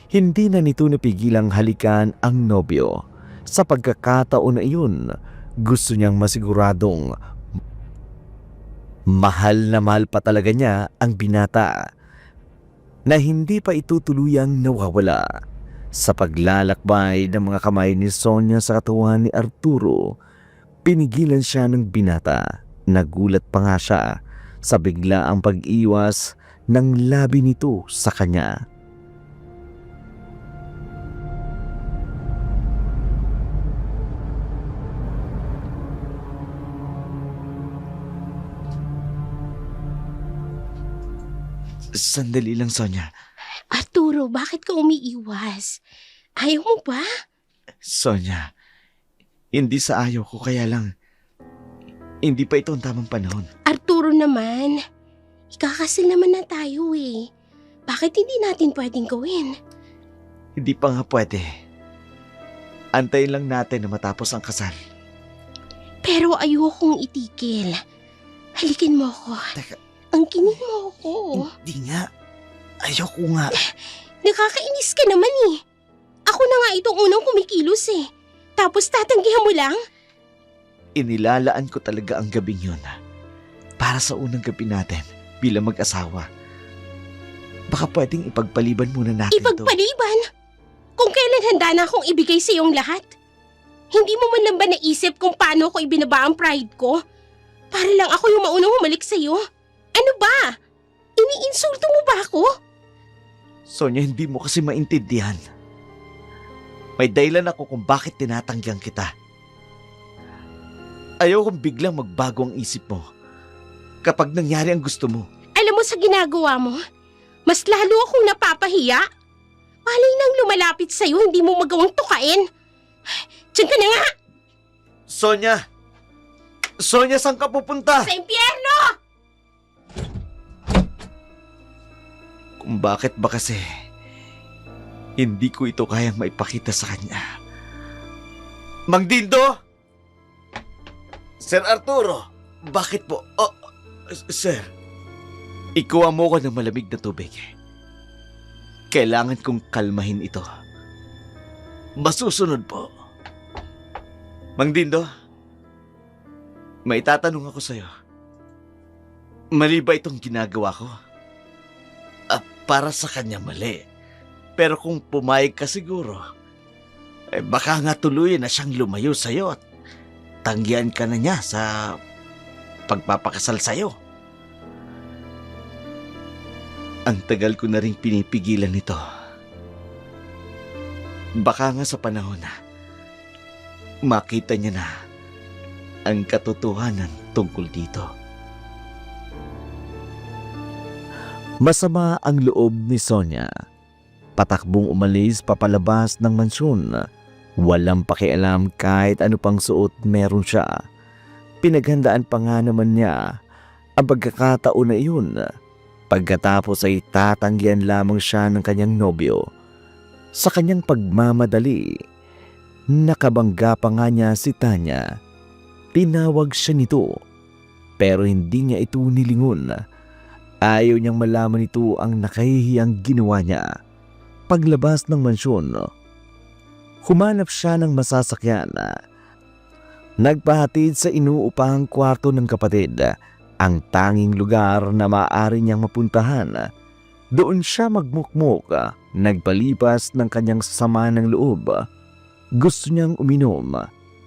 Hindi na nito napigilang halikan ang nobyo. Sa pagkakataon na iyon, gusto niyang masiguradong mahal na mahal pa talaga niya ang binata na hindi pa ito tuluyang nawawala. Sa paglalakbay ng mga kamay ni Sonia sa katawan ni Arturo, pinigilan siya ng binata. Nagulat pa nga siya sa biglaang pag-iwas ng labi nito sa kanya. Sandali lang, Sonia. Arturo, bakit ka umiiwas? Ayaw mo ba? Sonia, hindi sa ayaw ko, kaya lang hindi pa ito ang tamang panahon. Arturo naman, ikakasal naman na tayo eh. Bakit hindi natin pwedeng gawin? Hindi pa nga pwede. Antayin lang natin na matapos ang kasal. Pero ayokong itigil. Halikin mo ako. Teka, Angkinin mo ako. hindi nga. Ayoko nga. Nakakainis ka naman eh. Ako na nga itong unang kumikilos eh. Tapos tatanggihan mo lang? Inilalaan ko talaga ang gabing yun para sa unang gabi natin bilang mag-asawa. Baka pwedeng ipagpaliban muna natin ito. Ipagpaliban? Kung kailan handa na akong ibigay sa iyong lahat? Hindi mo man lang ba naisip kung paano ko ibinaba ang pride ko? Para lang ako yung maunang humalik sa iyo? Ano ba? Iniinsulto mo ba ako? Sonia, hindi mo kasi maintindihan. May dahilan ako kung bakit tinatanggihan kita. Ayaw kong biglang magbago ang isip mo kapag nangyari ang gusto mo. Alam mo sa ginagawa mo, mas lalo akong napapahiya. Palay nang lumalapit sa'yo, hindi mo magawang tukain. Diyan ka na nga! Sonia! Sonia, saan ka pupunta? Sa impyerno! Kung bakit ba kasi hindi ko ito kayang maipakita sa kanya. Mang Dindo! Sir Arturo! Bakit po? Oh, sir, ikuha mo ko ng malamig na tubig. Kailangan kong kalmahin ito. Masusunod po. Mang Dindo, may tatanong ako sa'yo. Mali ba itong ginagawa ko? Para sa kanya mali. Pero kung pumayag ka siguro, baka nga tuluyan na siyang lumayo sa'yo at tanggihan ka na niya sa pagpapakasal sa'yo. Ang tagal ko na rin pinipigilan ito. Baka nga sa panahon na makita niya na ang katotohanan tungkol dito. Masama ang loob ni Sonia. Patakbong umalis papalabas ng mansyon. Walang pakialam kahit ano pang suot meron siya. Pinaghandaan pa nga naman niya ang pagkakataon na iyon. Pagkatapos ay tatanggihan lamang siya ng kanyang nobyo. Sa kanyang pagmamadali, nakabangga pa nga niya si Tanya. Tinawag siya nito, pero hindi niya ito nilingon. Ayaw niyang malaman ito ang nakahihiyang ginawa niya. Paglabas ng mansyon, humanap siya ng masasakyan. Nagpahatid sa inuupahang kwarto ng kapatid, ang tanging lugar na maaari niyang mapuntahan. Doon siya magmukmok, nagpalipas ng kanyang sama ng loob. Gusto niyang uminom.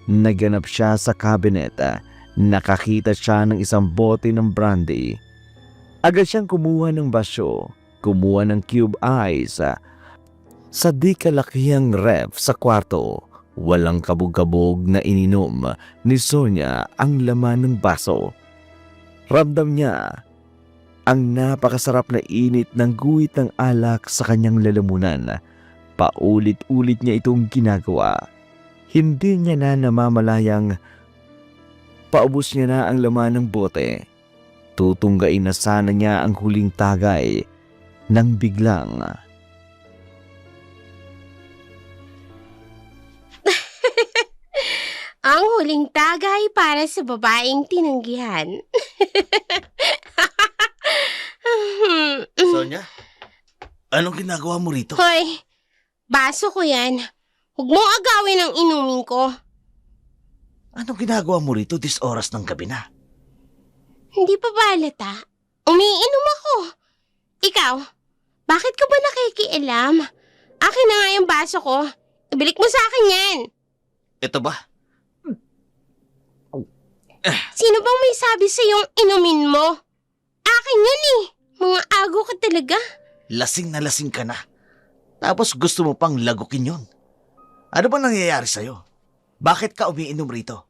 Naganap siya sa cabinet. Nakakita siya ng isang bote ng brandy. Agad siyang kumuha ng basyo, kumuha ng cube ice. Sa di kalakihang ref sa kwarto, walang kabog-kabog na ininom ni Sonia ang laman ng baso. Ramdam niya ang napakasarap na init ng guhit ng alak sa kanyang lalamunan. Paulit-ulit niya itong ginagawa. Hindi niya na namamalayang paubos niya na ang laman ng bote. Tutunggain na sana niya ang huling tagay nang biglang Ang huling tagay para sa babaeng tinanggihan. Sonia, anong ginagawa mo rito? Hoy, baso ko yan. Huwag mo agawin ang inumin ko. Anong ginagawa mo rito this oras ng gabi na? Hindi pa ba halata? Umiinom ako. Ikaw, bakit ka ba nakikialam? Akin na nga yung baso ko. Ibalik mo sa akin yan. Ito ba? Sino bang may sabi sa yung inumin mo? Akin yan eh. Mga ago ka talaga. Lasing na lasing ka na. Tapos gusto mo pang lagukin yon. Ano ba nangyayari sa'yo? Bakit ka umiinom rito?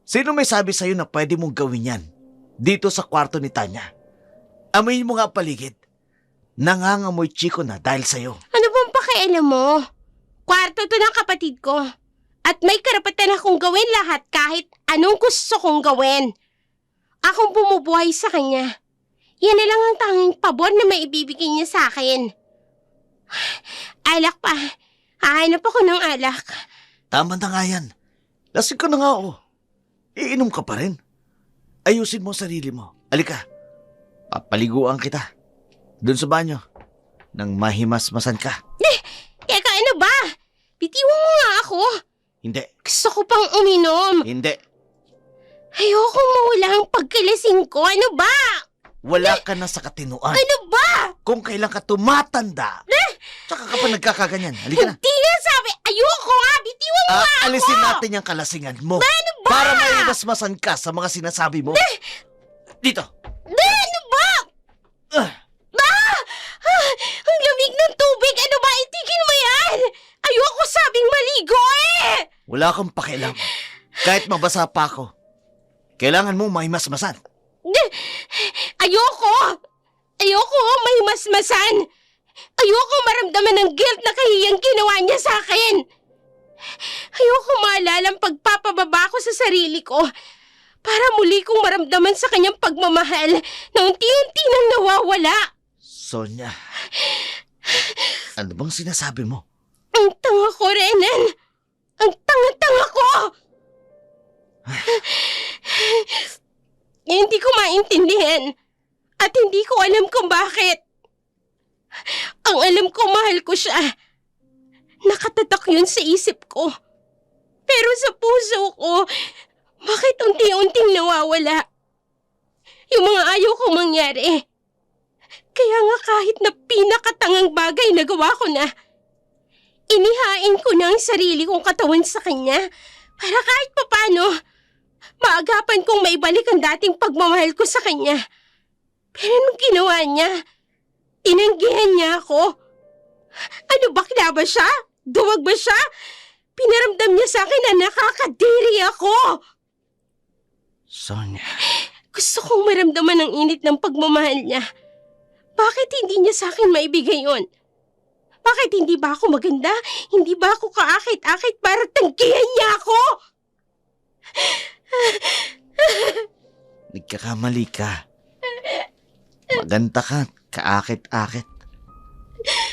Sino may sabi sa'yo na pwede mong gawin yan? Dito sa kwarto ni Tanya. Amoyin mo nga ang paligid. Nangangamoy chiko na dahil sa'yo. Ano bang pakialam mo? Kwarto to ng kapatid ko. At may karapatan akong gawin lahat kahit anong gusto kong gawin. Akong bumubuhay sa kanya. Yan na lang ang tanging pabor na maibibigay niya sa akin. Alak pa. Hahanap ako ng alak. Tama na nga yan. Lasing ka na nga oh. Iinom ka pa rin. Ayusin mo ang sarili mo. Alika. Papaliguan kita. Doon sa banyo. Nang mahimasmasan ka. Teka, ano ba? Bitiwan mo nga ako. Hindi. Gusto ko pang uminom. Hindi. Ayoko mawala ang pagkalasing ko. Ano ba? Wala ka na sa katinuan. Ano ba? Kung kailan ka tumatanda, tsaka ka pa nagkakaganyan. Halika na. Hindi nga sabi. Ayoko nga. Bitiwan mo nga ako. Alisin natin yung kalasingan mo. Ano ba? Para maimasmasan ka sa mga sinasabi mo. Dito. Ano ba? Ah, Ang lamig ng tubig. Ano ba? Itigil mo yan. Ayoko sabing maligo eh. wala kang pakialam. Kahit mabasa pa ako. Kailangan mo maimasmasan. Ayoko. Ayoko mahimasmasan. Ayoko maramdaman ng guilt na kahiyang ginawa niya sa akin. Ayoko maalala ang pagpapababa ko sa sarili ko para muli kong maramdaman sa kanyang pagmamahal na unti-unti nang nawawala. Sonia, ano bang sinasabi mo? Ang tanga ko, Renan. Ang tanga-tanga ko. Hindi ko maintindihan at hindi ko alam kung bakit. Ang alam ko, mahal ko siya. Nakatatak yun sa isip ko. Pero sa puso ko, bakit unti-unting nawawala? Yung mga ayaw kong mangyari. Kaya nga kahit na pinakatangang bagay nagawa ko na, inihain ko na ang sarili kong katawan sa kanya para kahit papano, maagapan kong maibalik ang dating pagmamahal ko sa kanya. Pero anong ginawa niya? Tinanggihan niya ako. Ano, bakla ba siya? Duwag ba siya? Pinaramdam niya sa akin na nakakadiri ako. Sonia. Gusto kong maramdaman ang init ng pagmamahal niya. Bakit hindi niya sa akin maibigay yon? Bakit hindi ba ako maganda? Hindi ba ako kaakit-akit para tanggihan niya ako? Nagkakamali ka. Maganda ka, kaakit-akit.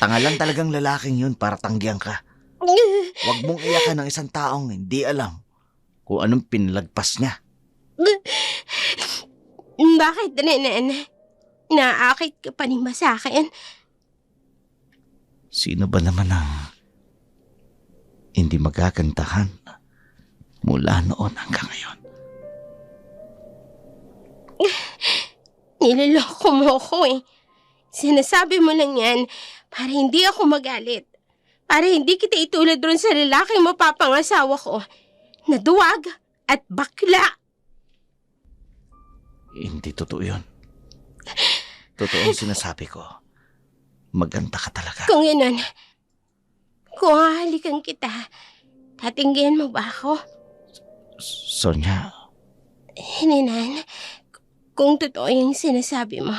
Tanga lang talagang lalaking yun para tanggihan ka. Huwag mong iyakan ng isang taong hindi alam kung anong pinalagpas niya. Bakit, Renan? Naakit ka pa ni Ma sa akin? Sino ba naman ang hindi magagandahan mula noon hanggang ngayon? Niloloko mo ako eh. Sinasabi mo lang yan para hindi ako magalit. Para hindi kita itulad ron sa lalaking mapapangasawa ko na duwag at bakla. Hindi totoo yun. Totoo ang sinasabi ko. Maganda ka talaga. Kung ganun, kung hahalikan kita, tatinggihan mo ba ako? Sonia, Renan, kung totoo yung sinasabi mo,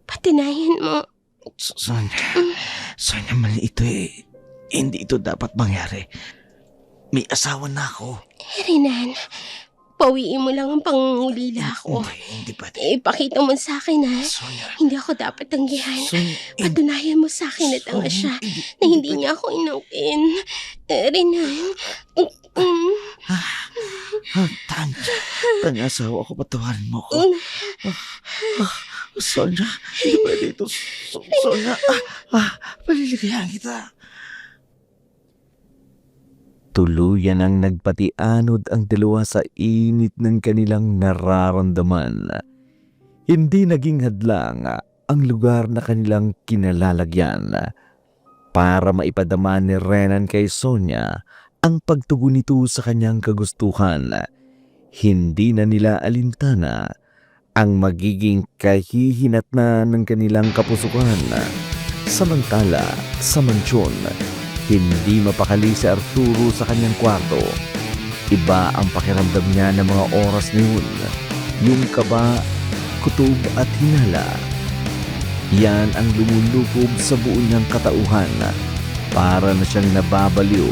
patinayan mo. Sonia, mali ito eh. Hindi ito dapat mangyari. May asawa na ako. Renan, pawiin mo lang ang pangungulila ko. Hindi pwede. Ipakita mo sa akin na Sonia, hindi ako dapat tanggihan. Sonia, Patunayan mo sa akin na tanga siya, na hindi niya ako inungkin. Renan, Tanga asawa ko, patawarin mo ko. Sonia, hindi pwede ito. Sonia, paliligayan kita. Tuluyan ang nagpatianod ang dalawa sa init ng kanilang nararamdaman. Hindi naging hadlang ang lugar na kanilang kinalalagyan para maipadama ni Renan kay Sonia ang pagtugon nito sa kanyang kagustuhan. Hindi na nila alintana ang magiging kahihinatnan ng kanilang kapusukan. Samantala, sa mansyon, hindi mapakali si Arturo sa kanyang kwarto. Iba ang pakiramdam niya ng mga oras na yun. Yung kaba, kutob at hinala. Yan ang lumulukob sa buo niyang katauhan. Para na siyang nababaliw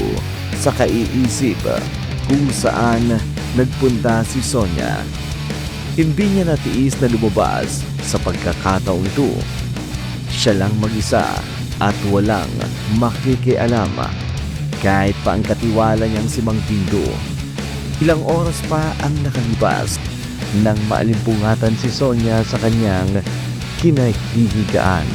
sa kaiisip kung saan nagpunta si Sonia. Hindi niya natiis na lumabas sa pagkakataong ito. Siya lang mag-isa at walang makikialam kahit pa ang katiwala niyang si Mang Dindo. Ilang oras pa ang nakalipas nang maalimpungatan si Sonia sa kanyang kinahihigaan.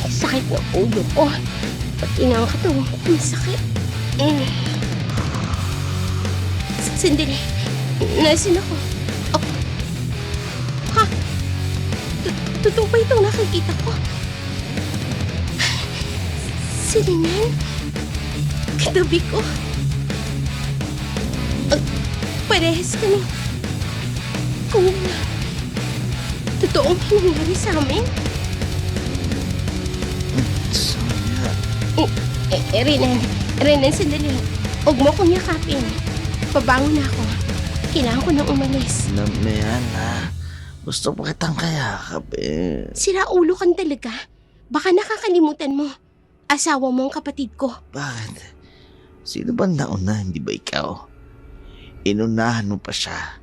Sakit ng ulo ko. Pati na ang katawan ko masakit. Sandali. Nasaan ako? Oh. Ha? Totoo ba itong nakikita ko? Si Renan? Katabi ko. Parehas kami. Kung totoong nangyari sa amin? Sonia, Renan, sandali. Huwag mo akong yakapin. Pabangon na ako. Kailangan ko nang umalis. namayan na. Gusto pa kitang kayakap eh. Sira ulo kan talaga. Baka nakakalimutan mo. Asawa mo ang kapatid ko. Bakit? Sino ba nauna, hindi ba ikaw? Inunahan mo pa siya.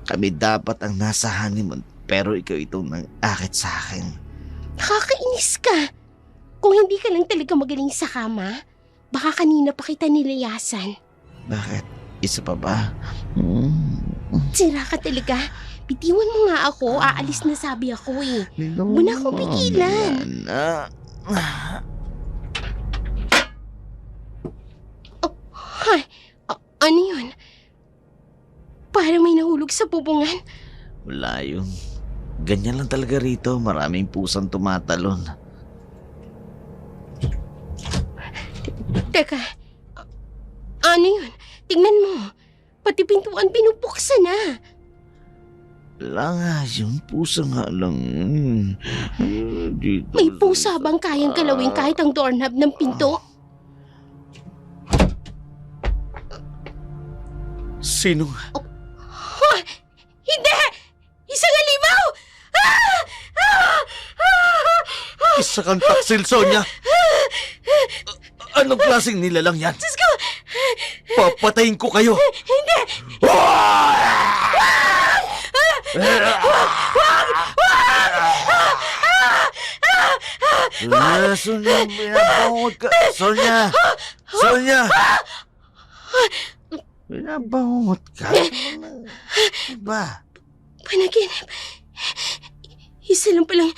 Kami dapat ang nasa honeymoon, pero ikaw itong nang-akit sa akin. Nakakainis ka. Kung hindi ka lang talaga magaling sa kama, baka kanina pa kita nilayasan. Bakit? Isa pa ba? Sira ka talaga. Bitiwan mo nga ako. Aalis na sabi ako eh. Huwag mo na akong pigilan. Hay, ano yun? Parang may nahulog sa bubungan. Wala yun. Ganyan lang talaga rito. Maraming pusang tumatalon. Teka, ano yun? Tingnan mo. Pati pintuan binubuksan na. Wala nga, yung pusa nga lang. Dito. May pusa bang kayang galawin kahit ang doorknob ng pinto? Sino? Hindi! Isang alimaw! Ah! Ah! Ah! Isa kang taksil, Sonia! Anong klaseng nilalang yan? Diyos ko! Papatayin ko kayo! Hindi! Sonia, binabangot ka! Sonia! Sonia! Binabangot ka? Ba? Panaginip. Isa lang palang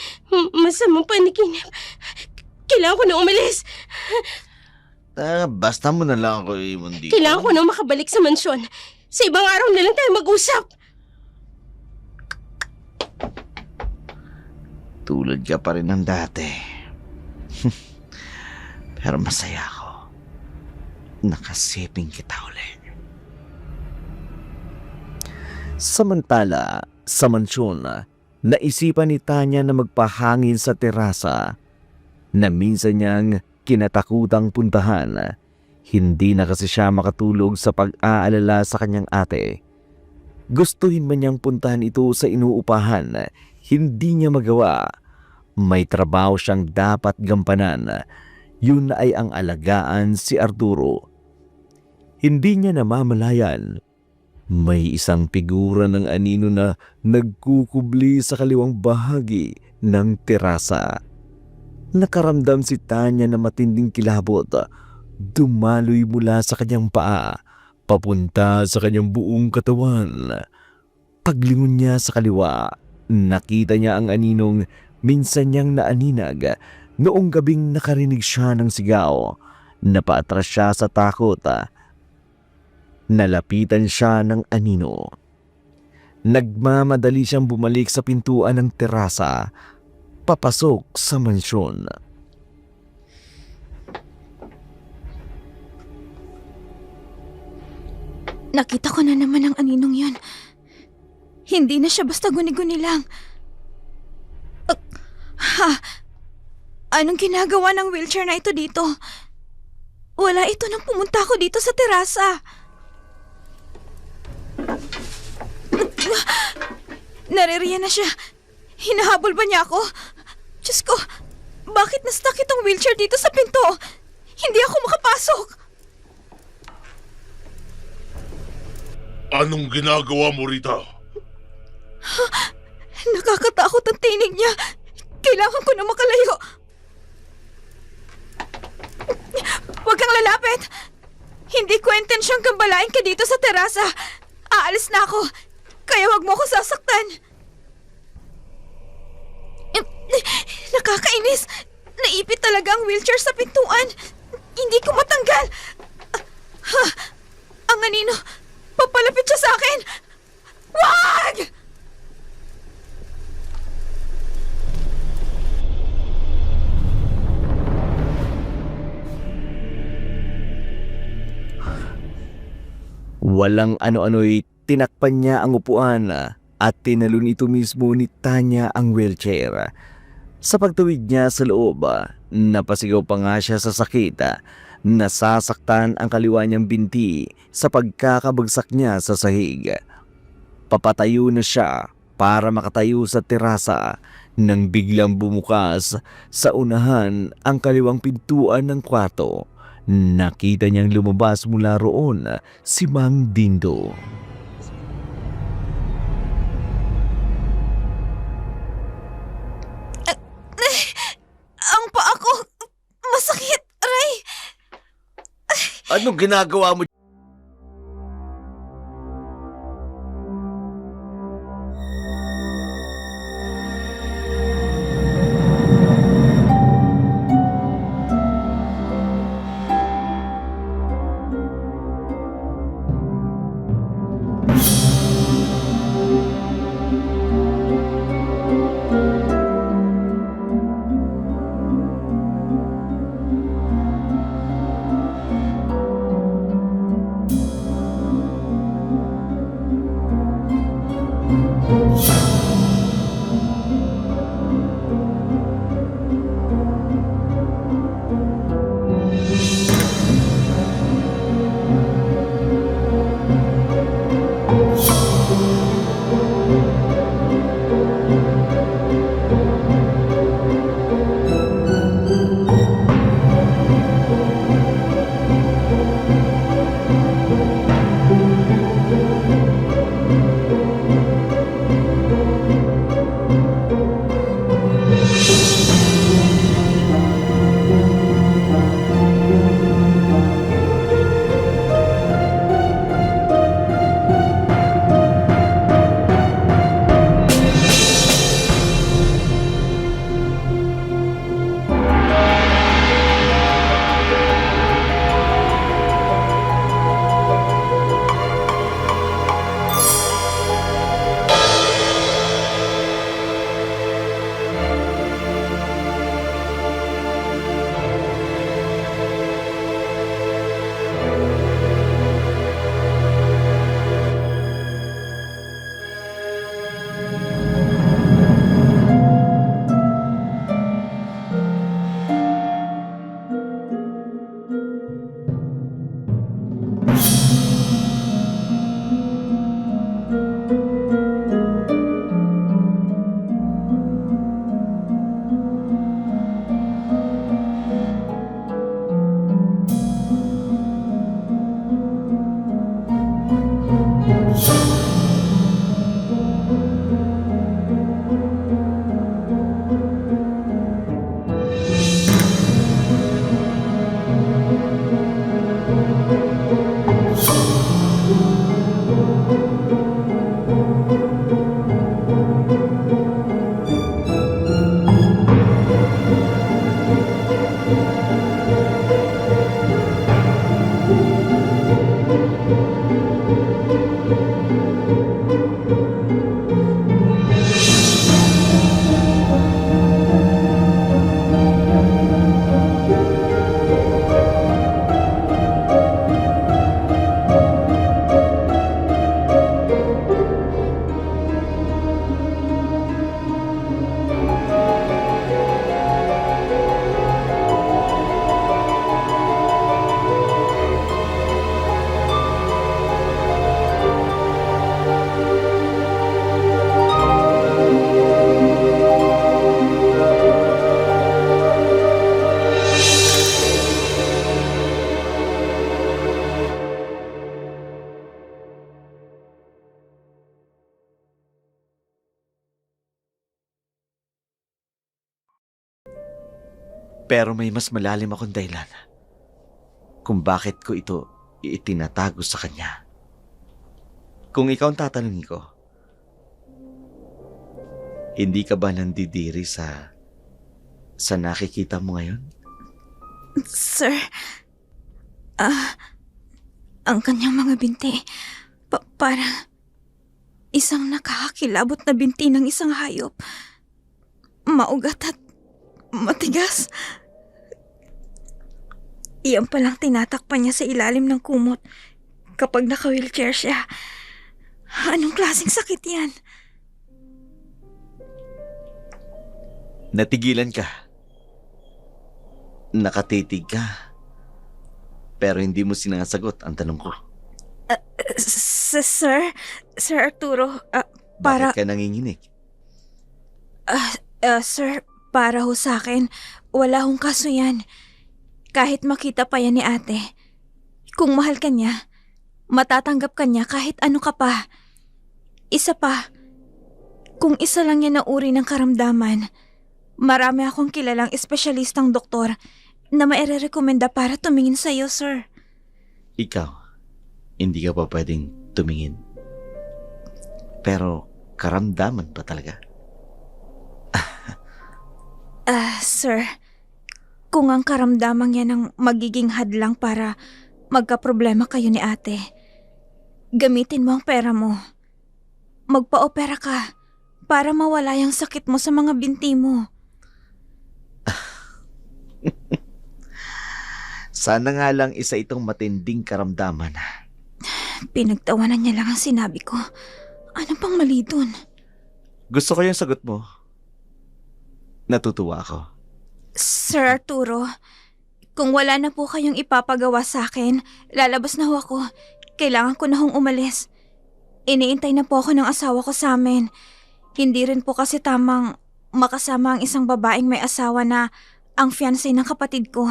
masamang panaginip. Kailangan ko na umalis. Basta mo na lang ako iwan dito. Kailangan ko na makabalik sa mansyon. Sa ibang araw na lang tayo mag-usap. Tulad ka pa rin ng dati. Pero masaya ako. Nakasiping kita ulit. Samantala, sa mansyon, naisipan ni Tanya na magpahangin sa terasa na minsan niyang kinatakutang puntahan. Hindi na kasi siya makatulog sa pag-aalala sa kanyang ate. Gustuhin man niyang puntahan ito sa inuupahan, hindi niya magawa. May trabaho siyang dapat gampanan. Yun ay ang alagaan si Arturo. Hindi niya namamalayan. May isang figura ng anino na nagkukubli sa kaliwang bahagi ng terasa. Nakaramdam si Tanya na matinding kilabot. Dumaloy mula sa kanyang paa, papunta sa kanyang buong katawan. Paglingon niya sa kaliwa, nakita niya ang aninong minsan niyang naaninag. Noong gabing nakarinig siya ng sigaw, napaatras siya sa takot. Nalapitan siya ng anino. Nagmamadali siyang bumalik sa pintuan ng terasa, papasok sa mansyon. Nakita ko na naman ang aninong yun. Hindi na siya basta guni-guni lang. Anong ginagawa ng wheelchair na ito dito? Wala ito nang pumunta ako dito sa terasa. Naririyan na siya. Hinahabol ba niya ako? Diyos ko, bakit na-stuck itong wheelchair dito sa pinto? Hindi ako makapasok. Anong ginagawa mo rito? Nakakatakot ang tinig niya. Kailangan ko na makalayo. Huwag kang lalapit. Hindi ko intensyong gambalain ka dito sa terasa. Aalis na ako. Kaya huwag mo ako sasaktan. Nakakainis. Naipit talaga ang wheelchair sa pintuan. Hindi ko matanggal. Ang anino, papalapit siya sa akin. Wag! Walang ano-ano'y tinakpan niya ang upuan at tinalon ito mismo ni Tanya ang wheelchair. Sa pagtawid niya sa loob, napasigaw pa nga siya sa sakit. Nasasaktan ang kaliwa niyang binti sa pagkakabagsak niya sa sahig. Papatayo na siya para makatayo sa terasa nang biglang bumukas sa unahan ang kaliwang pintuan ng kwarto. Nakita niyang lumabas mula roon si Mang Dindo. Ang paa ko, masakit, aray. Anong ginagawa mo? Pero may mas malalim akong dahilan kung bakit ko ito itinatago sa kanya. Kung ikaw ang tatanungin ko, hindi ka ba nandidiri sa nakikita mo ngayon? Sir, ang kanyang mga binti, parang isang nakakakilabot na binti ng isang hayop. Maugat at matigas. Iyan palang tinatakpan niya sa ilalim ng kumot kapag naka-wheelchair siya. Anong klaseng sakit yan? Natigilan ka. Nakatitig ka. Pero hindi mo sinasagot ang tanong ko. Sir Arturo, para... Bakit ka nanginginig? Sir, para ho sa akin, wala hong kaso yan. Kahit makita pa yan ni ate. Kung mahal ka niya, matatanggap ka niya kahit ano ka pa. Isa pa, kung isa lang yan na uri ng karamdaman, marami akong kilalang espesyalistang doktor na maire-rekomenda para tumingin sa'yo, sir. Ikaw, hindi ka pa pwedeng tumingin. Pero karamdaman pa talaga. Sir, kung ang karamdaman yan ang magiging hadlang para magkaproblema kayo ni ate, gamitin mo ang pera mo. Magpa-opera ka para mawala yung sakit mo sa mga binti mo. Sana nga lang isa itong matinding karamdaman. Pinagtawanan niya lang ang sinabi ko. Ano pang mali dun? Gusto ko yung sagot mo. Natutuwa ako. Sir Arturo, kung wala na po kayong ipapagawa sa akin, lalabas na ho ako. Kailangan ko na hong umalis. Iniintay na po ako ng asawa ko sa amin. Hindi rin po kasi tamang makasama ang isang babaeng may asawa na ang fiancé ng kapatid ko.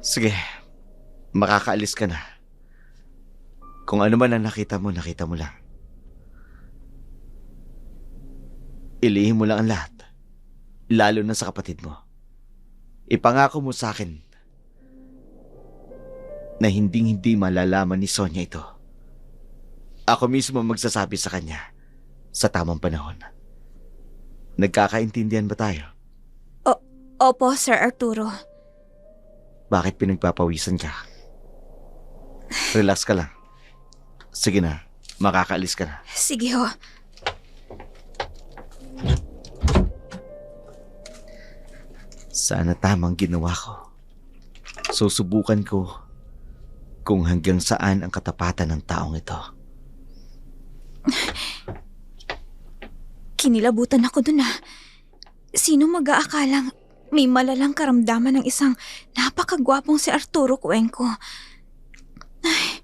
Sige, makakaalis ka na. Kung ano man ang nakita mo lang. Ilihim mo lang ang lahat. Lalo na sa kapatid mo. Ipangako mo sa akin na hindi malalaman ni Sonia ito. Ako mismo magsasabi sa kanya sa tamang panahon. Nagkakaintindihan ba tayo? Opo, Sir Arturo. Bakit pinagpapawisan ka? Relax ka lang. Sige na, makakaalis ka na. Sige ho. Sana tamang ginawa ko. Susubukan ko kung hanggang saan ang katapatan ng taong ito. Kinilabutan ako dun Sino mag-aakalang may malalang karamdaman ng isang napakagwapong si Arturo Cuenco? Ay,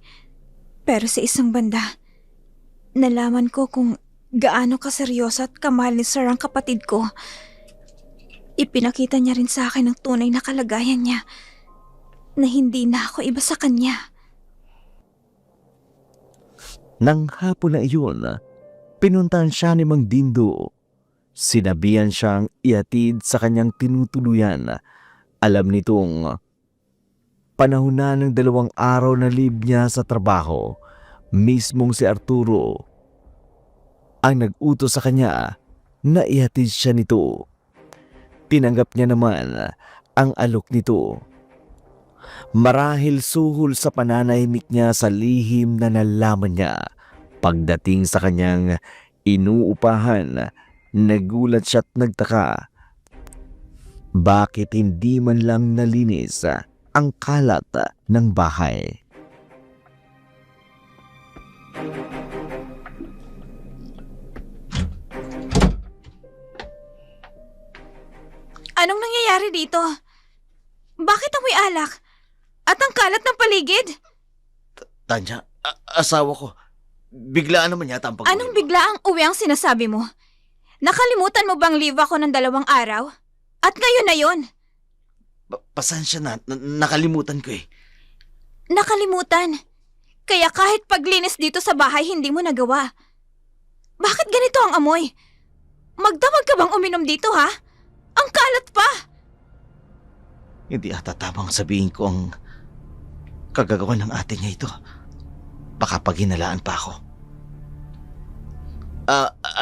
pero sa isang banda, nalaman ko kung gaano kaseryoso at kamahal ni Sir ang kapatid ko. Ipinakita niya rin sa akin ang tunay na kalagayan niya na hindi na ako iba sa kanya. Nang hapon na iyon, pinuntahan siya ni Mang Dindo. Sinabihan siyang ihatid sa kanyang tinutuluyan. Alam nitong panahon na ng 2 araw na leave niya sa trabaho. Mismong si Arturo ang nag-utos sa kanya na ihatid siya nito. Tinanggap niya naman ang alok nito. Marahil suhol sa pananahimik niya sa lihim na nalaman niya. Pagdating sa kanyang inuupahan, nagulat siya at nagtaka. Bakit hindi man lang nalinis ang kalat ng bahay? Anong nangyayari dito? Bakit amoy alak? At ang kalat ng paligid? Tanya, asawa ko. Biglaan naman yata ang pag-uwi Anong mo. bigla ang uwi ang sinasabi mo? Nakalimutan mo bang leave ako ng 2 araw? At ngayon na yon. Pasensya na, nakalimutan ko eh. Nakalimutan. Kaya kahit paglinis dito sa bahay, hindi mo nagawa. Bakit ganito ang amoy? Magdamag ka bang uminom dito, ha? Ang kalat pa! Hindi ata tamang sabihin ko ang kagagawa ng ate niya ito. Baka paghinalaan pa ako.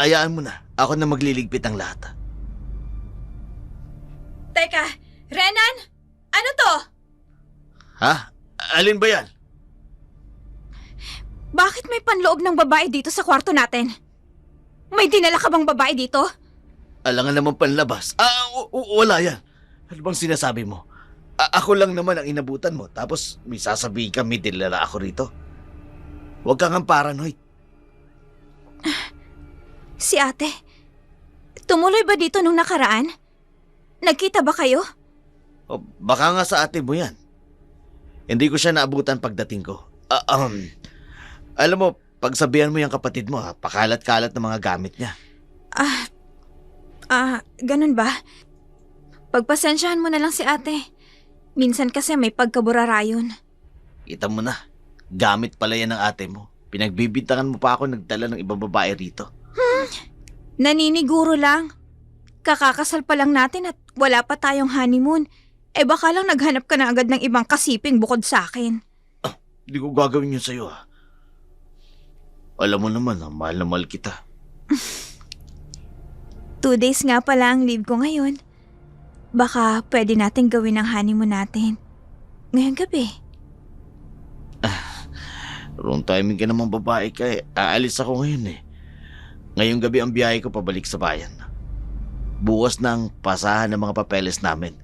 Ayaan mo na. Ako na magliligpit ang lahat. Teka, Renan? Ano to? Ha? Alin ba yan? Bakit may panloob ng babae dito sa kwarto natin? May dinala ka bang babae dito? Alangan naman panlabas. Wala yan. Ano bang sinasabi mo? Ako lang naman ang inabutan mo. Tapos may sasabihin ka may dinala ako rito. Huwag kang paranoid. Si ate. Tumuloy ba dito nung nakaraan? Nagkita ba kayo? O, baka nga sa ate mo yan. Hindi ko siya naabutan pagdating ko. Alam mo, pagsabihan mo yung kapatid mo, pakalat-kalat ng mga gamit niya. Ganun ba? Pagpasensyahan mo na lang si ate. Minsan kasi may pagkaburarayon. Kita mo na, gamit pala yan ng ate mo. Pinagbibintangan mo pa ako nagdala ng ibang babae rito. Naniniguro lang. Kakakasal pa lang natin at wala pa tayong honeymoon. Baka lang naghanap ka na agad ng ibang kasiping bukod sa akin. Hindi ko gagawin yun sa'yo Alam mo naman, mahal na mahal kita. 2 days nga pala ang leave ko ngayon. Baka pwede natin gawin ang honeymoon natin. Ngayong gabi. Wrong timing ka naman babae ka Aalis ako ngayon Ngayong gabi ang biyahe ko pabalik sa bayan. Bukas na ang pasahan ng mga papeles namin.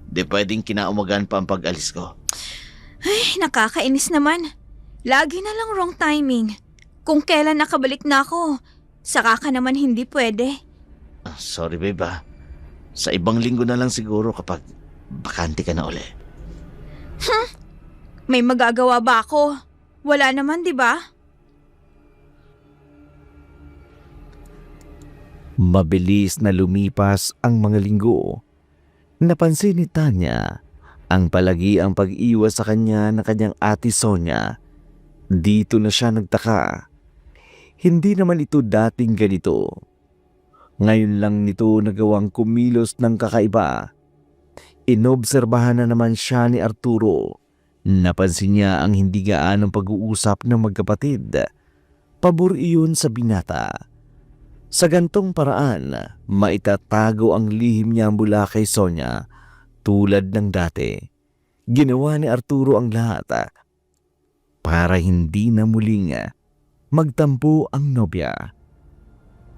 Di pwedeng kinaumagan pa ang pag-alis ko. Ay, nakakainis naman. Lagi na lang wrong timing. Kung kailan nakabalik na ako, saka ka naman hindi pwede. Sorry babe Sa ibang linggo na lang siguro kapag bakante ka na uli. May magagawa ba ako? Wala naman, di ba? Mabilis na lumipas ang mga linggo. Napansin ni Tanya ang palagiang pag-iwas sa kanya ng kanyang ate Sonia. Dito na siya nagtaka. Hindi naman ito dating ganito. Ngayon lang nito nagawang kumilos ng kakaiba. Inobserbahan na naman siya ni Arturo. Napansin niya ang hindi gaanong pag-uusap ng magkapatid. Pabor iyon sa binata. Sa gantong paraan, maitatago ang lihim niya mula kay Sonia tulad ng dati. Ginawa ni Arturo ang lahat para hindi na muling magtampo ang nobya.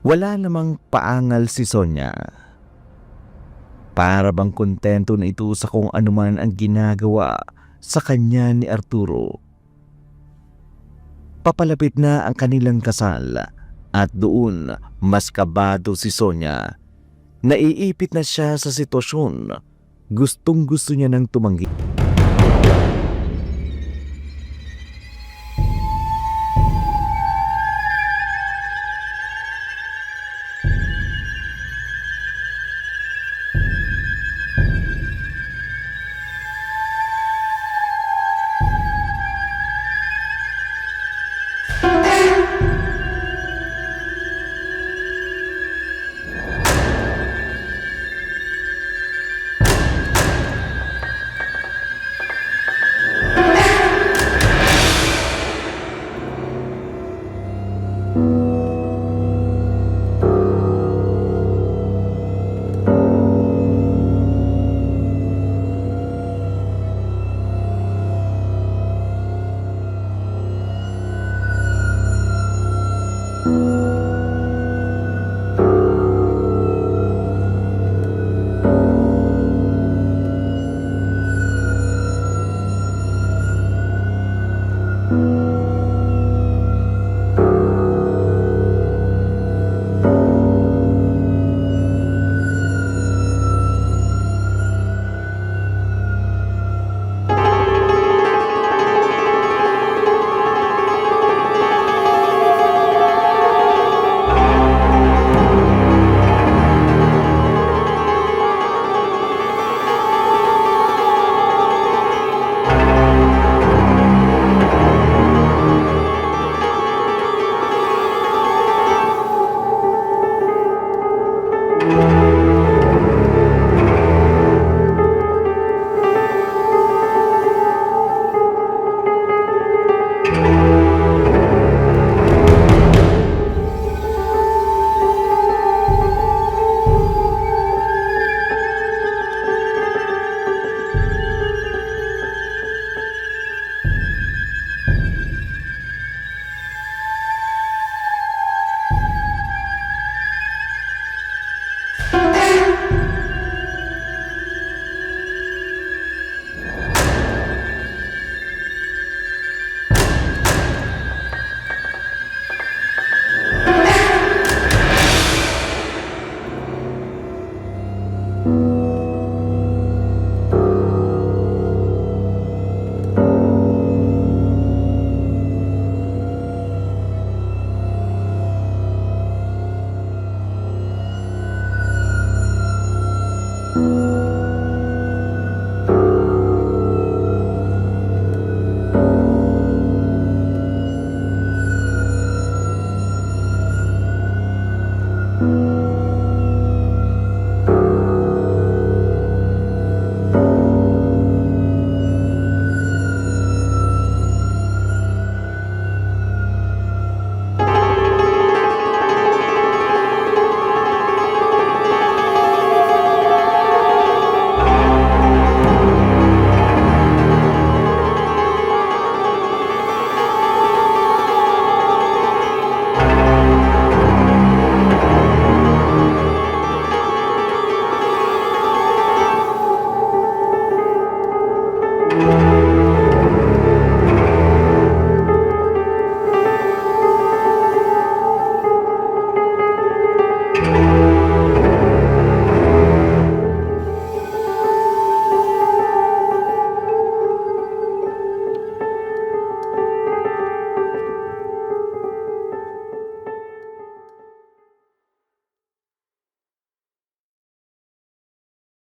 Wala namang paangal si Sonia. Para bang kontento na ito sa kung anuman ang ginagawa sa kanya ni Arturo. Papalapit na ang kanilang kasal. At doon, mas kabado si Sonia. Naiipit na siya sa sitwasyon. Gustong-gusto niya nang tumanggi.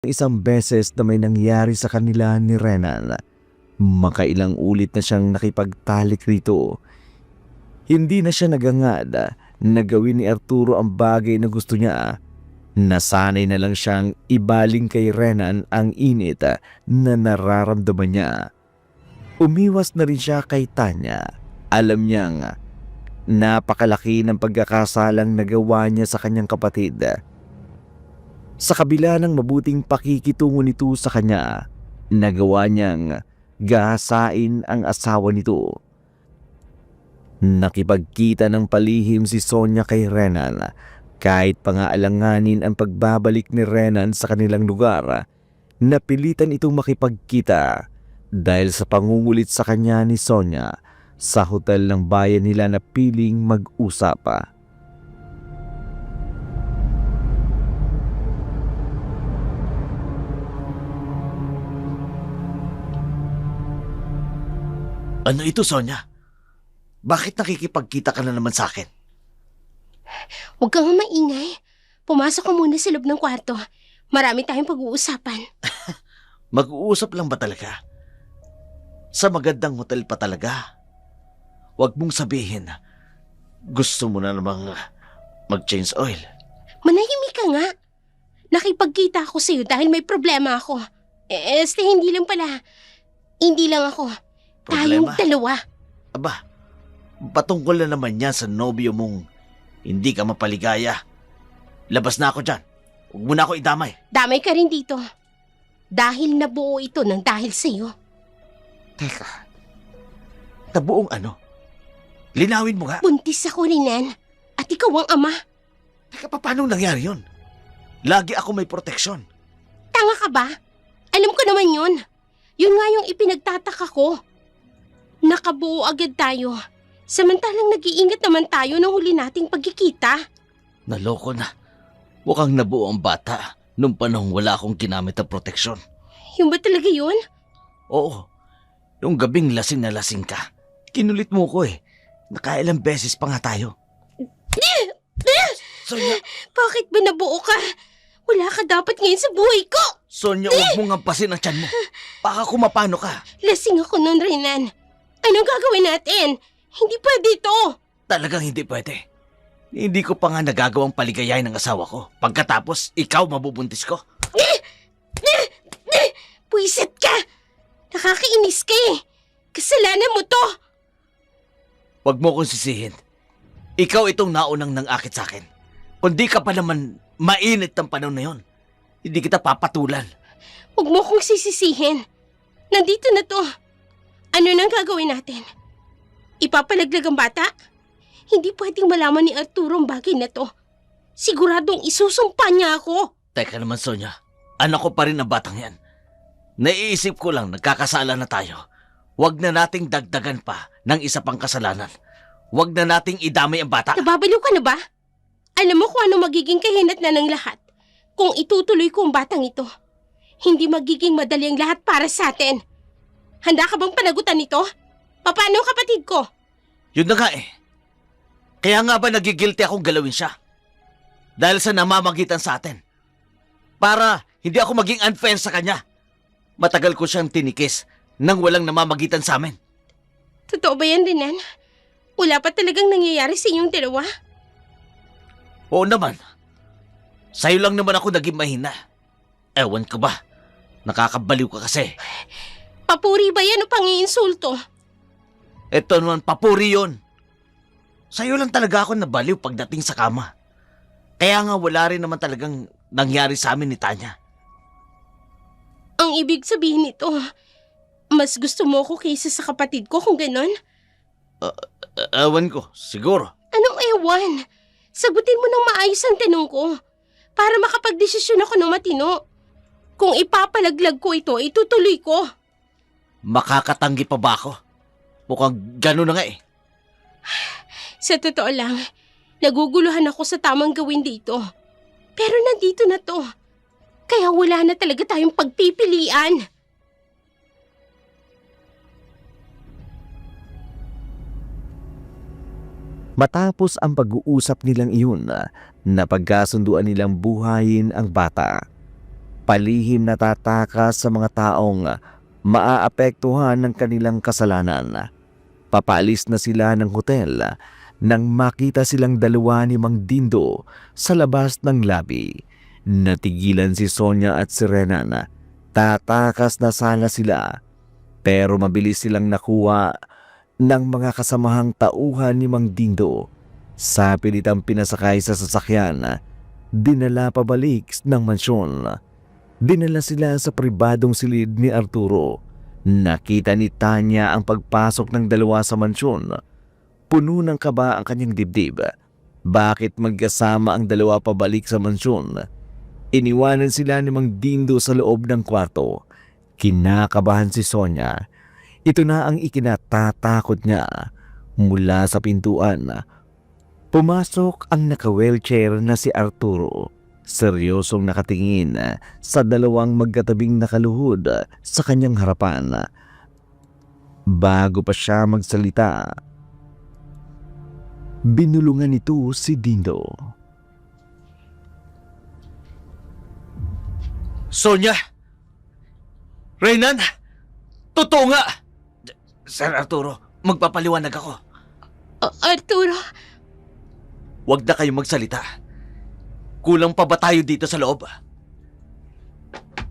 isang beses na may nangyari sa kanila ni Renan. Makailang ulit na siyang nakipagtalik rito. Hindi na siya nagangad na gawin ni Arturo ang bagay na gusto niya. Nasanay na lang siyang ibaling kay Renan ang init na nararamdaman niya. Umiwas na rin siya kay Tanya. Alam niyang napakalaki ng pagkakasalang nagawa niya sa kanyang kapatid. Sa kabila ng mabuting pakikitungo nito sa kanya, nagawa niyang gahasain ang asawa nito. Nakipagkita ng palihim si Sonia kay Renan kahit pangaalanganin ang pagbabalik ni Renan sa kanilang lugar. Napilitan itong makipagkita dahil sa pangungulit sa kanya ni Sonia sa hotel ng bayan nila na piling mag-usap. Ano ito, Sonia? Bakit nakikipagkita ka na naman sa akin? Huwag kang maingay. Pumasok ka muna sa loob ng kwarto. Marami tayong pag-uusapan. Mag-uusap lang ba talaga? Sa magandang hotel pa talaga? Huwag mong sabihin, gusto mo na namang mag-change oil. Manahimik ka nga. Nakipagkita ako sa'yo dahil may problema ako. Hindi lang pala. Hindi lang ako. Tayong Problema? dalawa. Aba, patungkol na naman yan sa nobyo mong hindi ka mapaligaya. Labas na ako dyan. Huwag mo na ako idamay. Damay ka rin dito. Dahil nabuo ito ng dahil sa'yo. Teka, nabuong ano? Linawin mo nga. Buntis ako, Rinan. At ikaw ang ama. Teka, paano nangyari yun? Lagi ako may proteksyon. Tanga ka ba? Alam ko naman yun. Yun nga yung ipinagtataka ko. Nakabuo agad tayo. Samantalang nag-iingat naman tayo ng huli nating pagkikita. Naloko na. Mukhang nabuo ang bata nung panahong wala akong ginamit na proteksyon. Yun ba talaga yun? Oo. Yung gabing lasing na lasing ka. Kinulit mo ko eh. Nakailang beses pa nga tayo. Sonia, Bakit ba nabuo ka? Wala ka dapat ngayon sa buhay ko. Sonia, huwag mong ngampasin ang tiyan mo. Baka kumapano ka. Lasing ako noon, Renan. Anong gagawin natin? Hindi pwede ito. Talagang hindi pwede. Hindi ko pa nga nagagawang paligayahin ng asawa ko. Pagkatapos, ikaw mabubuntis ko. Puwisit ka. Nakakainis ka eh. Kasalanan mo to. Huwag mo kong sisihin. Ikaw itong naunang nang akit sa akin. Kung di ka pa naman mainit ng panahon na yon, hindi kita papatulan. Huwag mo kong sisisihin. Nandito na to. Ano nang gagawin natin? Ipapalaglag ang bata? Hindi pwedeng malaman ni Arturo ang bagay na to. Siguradong isusumpa niya ako. Teka naman, Sonia. Anak ko pa rin ang batang yan. Naiisip ko lang, nagkakasala na tayo. Huwag na nating dagdagan pa ng isa pang kasalanan. Huwag na nating idamay ang bata. Nababaliw ka na ba? Alam mo kung ano magiging kahinat na ng lahat kung itutuloy ko ang batang ito. Hindi magiging madali ang lahat para sa atin. Handa ka bang panagutan nito? Paano ang kapatid ko? Yun na nga eh. Kaya nga ba nagigilty akong galawin siya? Dahil sa namamagitan sa atin. Para hindi ako maging unfair sa kanya. Matagal ko siyang tinikis nang walang namamagitan sa amin. Totoo ba yan, Rinan? Wala pa talagang nangyayari sa inyong dalawa? Oo naman. Sa'yo lang naman ako naging mahina. Ewan ko ba? Nakakabaliw ka kasi. Papuri ba yan o pangiinsulto? Ito naman, papuri yun. Sa'yo lang talaga ako nabaliw pagdating sa kama. Kaya nga wala rin naman talagang nangyari sa amin ni Tanya. Ang ibig sabihin nito, mas gusto mo ko kaysa sa kapatid ko kung ganon? Ewan ko, siguro. Anong ewan? Sagutin mo ng maayos ang tanong ko para makapagdesisyon ako ng matino. Kung ipapalaglag ko ito, itutuloy ko. Makakatanggi pa ba ako? Mukhang gano'n na nga eh. Sa totoo lang, naguguluhan ako sa tamang gawin dito. Pero nandito na to. Kaya wala na talaga tayong pagpipilian. Matapos ang pag-uusap nilang iyon, napagkasunduan nilang buhayin ang bata. palihim na tatakas sa mga taong maaapektuhan ng kanilang kasalanan. Papaalis na sila ng hotel nang makita silang dalawa ni Mang Dindo sa labas ng labi. Natigilan si Sonia at si Renan. Tatakas na sana sila, pero mabilis silang nakuha ng mga kasamahang tauhan ni Mang Dindo. Sa pilitang pinasakay sa sasakyan, dinala pabalik ng mansyon. Dinala sila sa pribadong silid ni Arturo. Nakita ni Tanya ang pagpasok ng dalawa sa mansyon. Puno ng kaba ang kanyang dibdib. Bakit magkasama ang dalawa pabalik sa mansyon? Iniwanan sila ni Mang Dindo sa loob ng kwarto. Kinakabahan si Sonia. Ito na ang ikinatatakot niya. Mula sa pintuan, pumasok ang naka-wheelchair na si Arturo. Seryosong nakatingin sa dalawang magkatabing nakaluhod sa kanyang harapan. Bago pa siya magsalita, binulungan nito si Dindo. Sonia! Renan! Totoo nga! Sir Arturo, magpapaliwanag ako. Arturo, Huwag na kayong magsalita. Kulang pa ba tayo dito sa loob?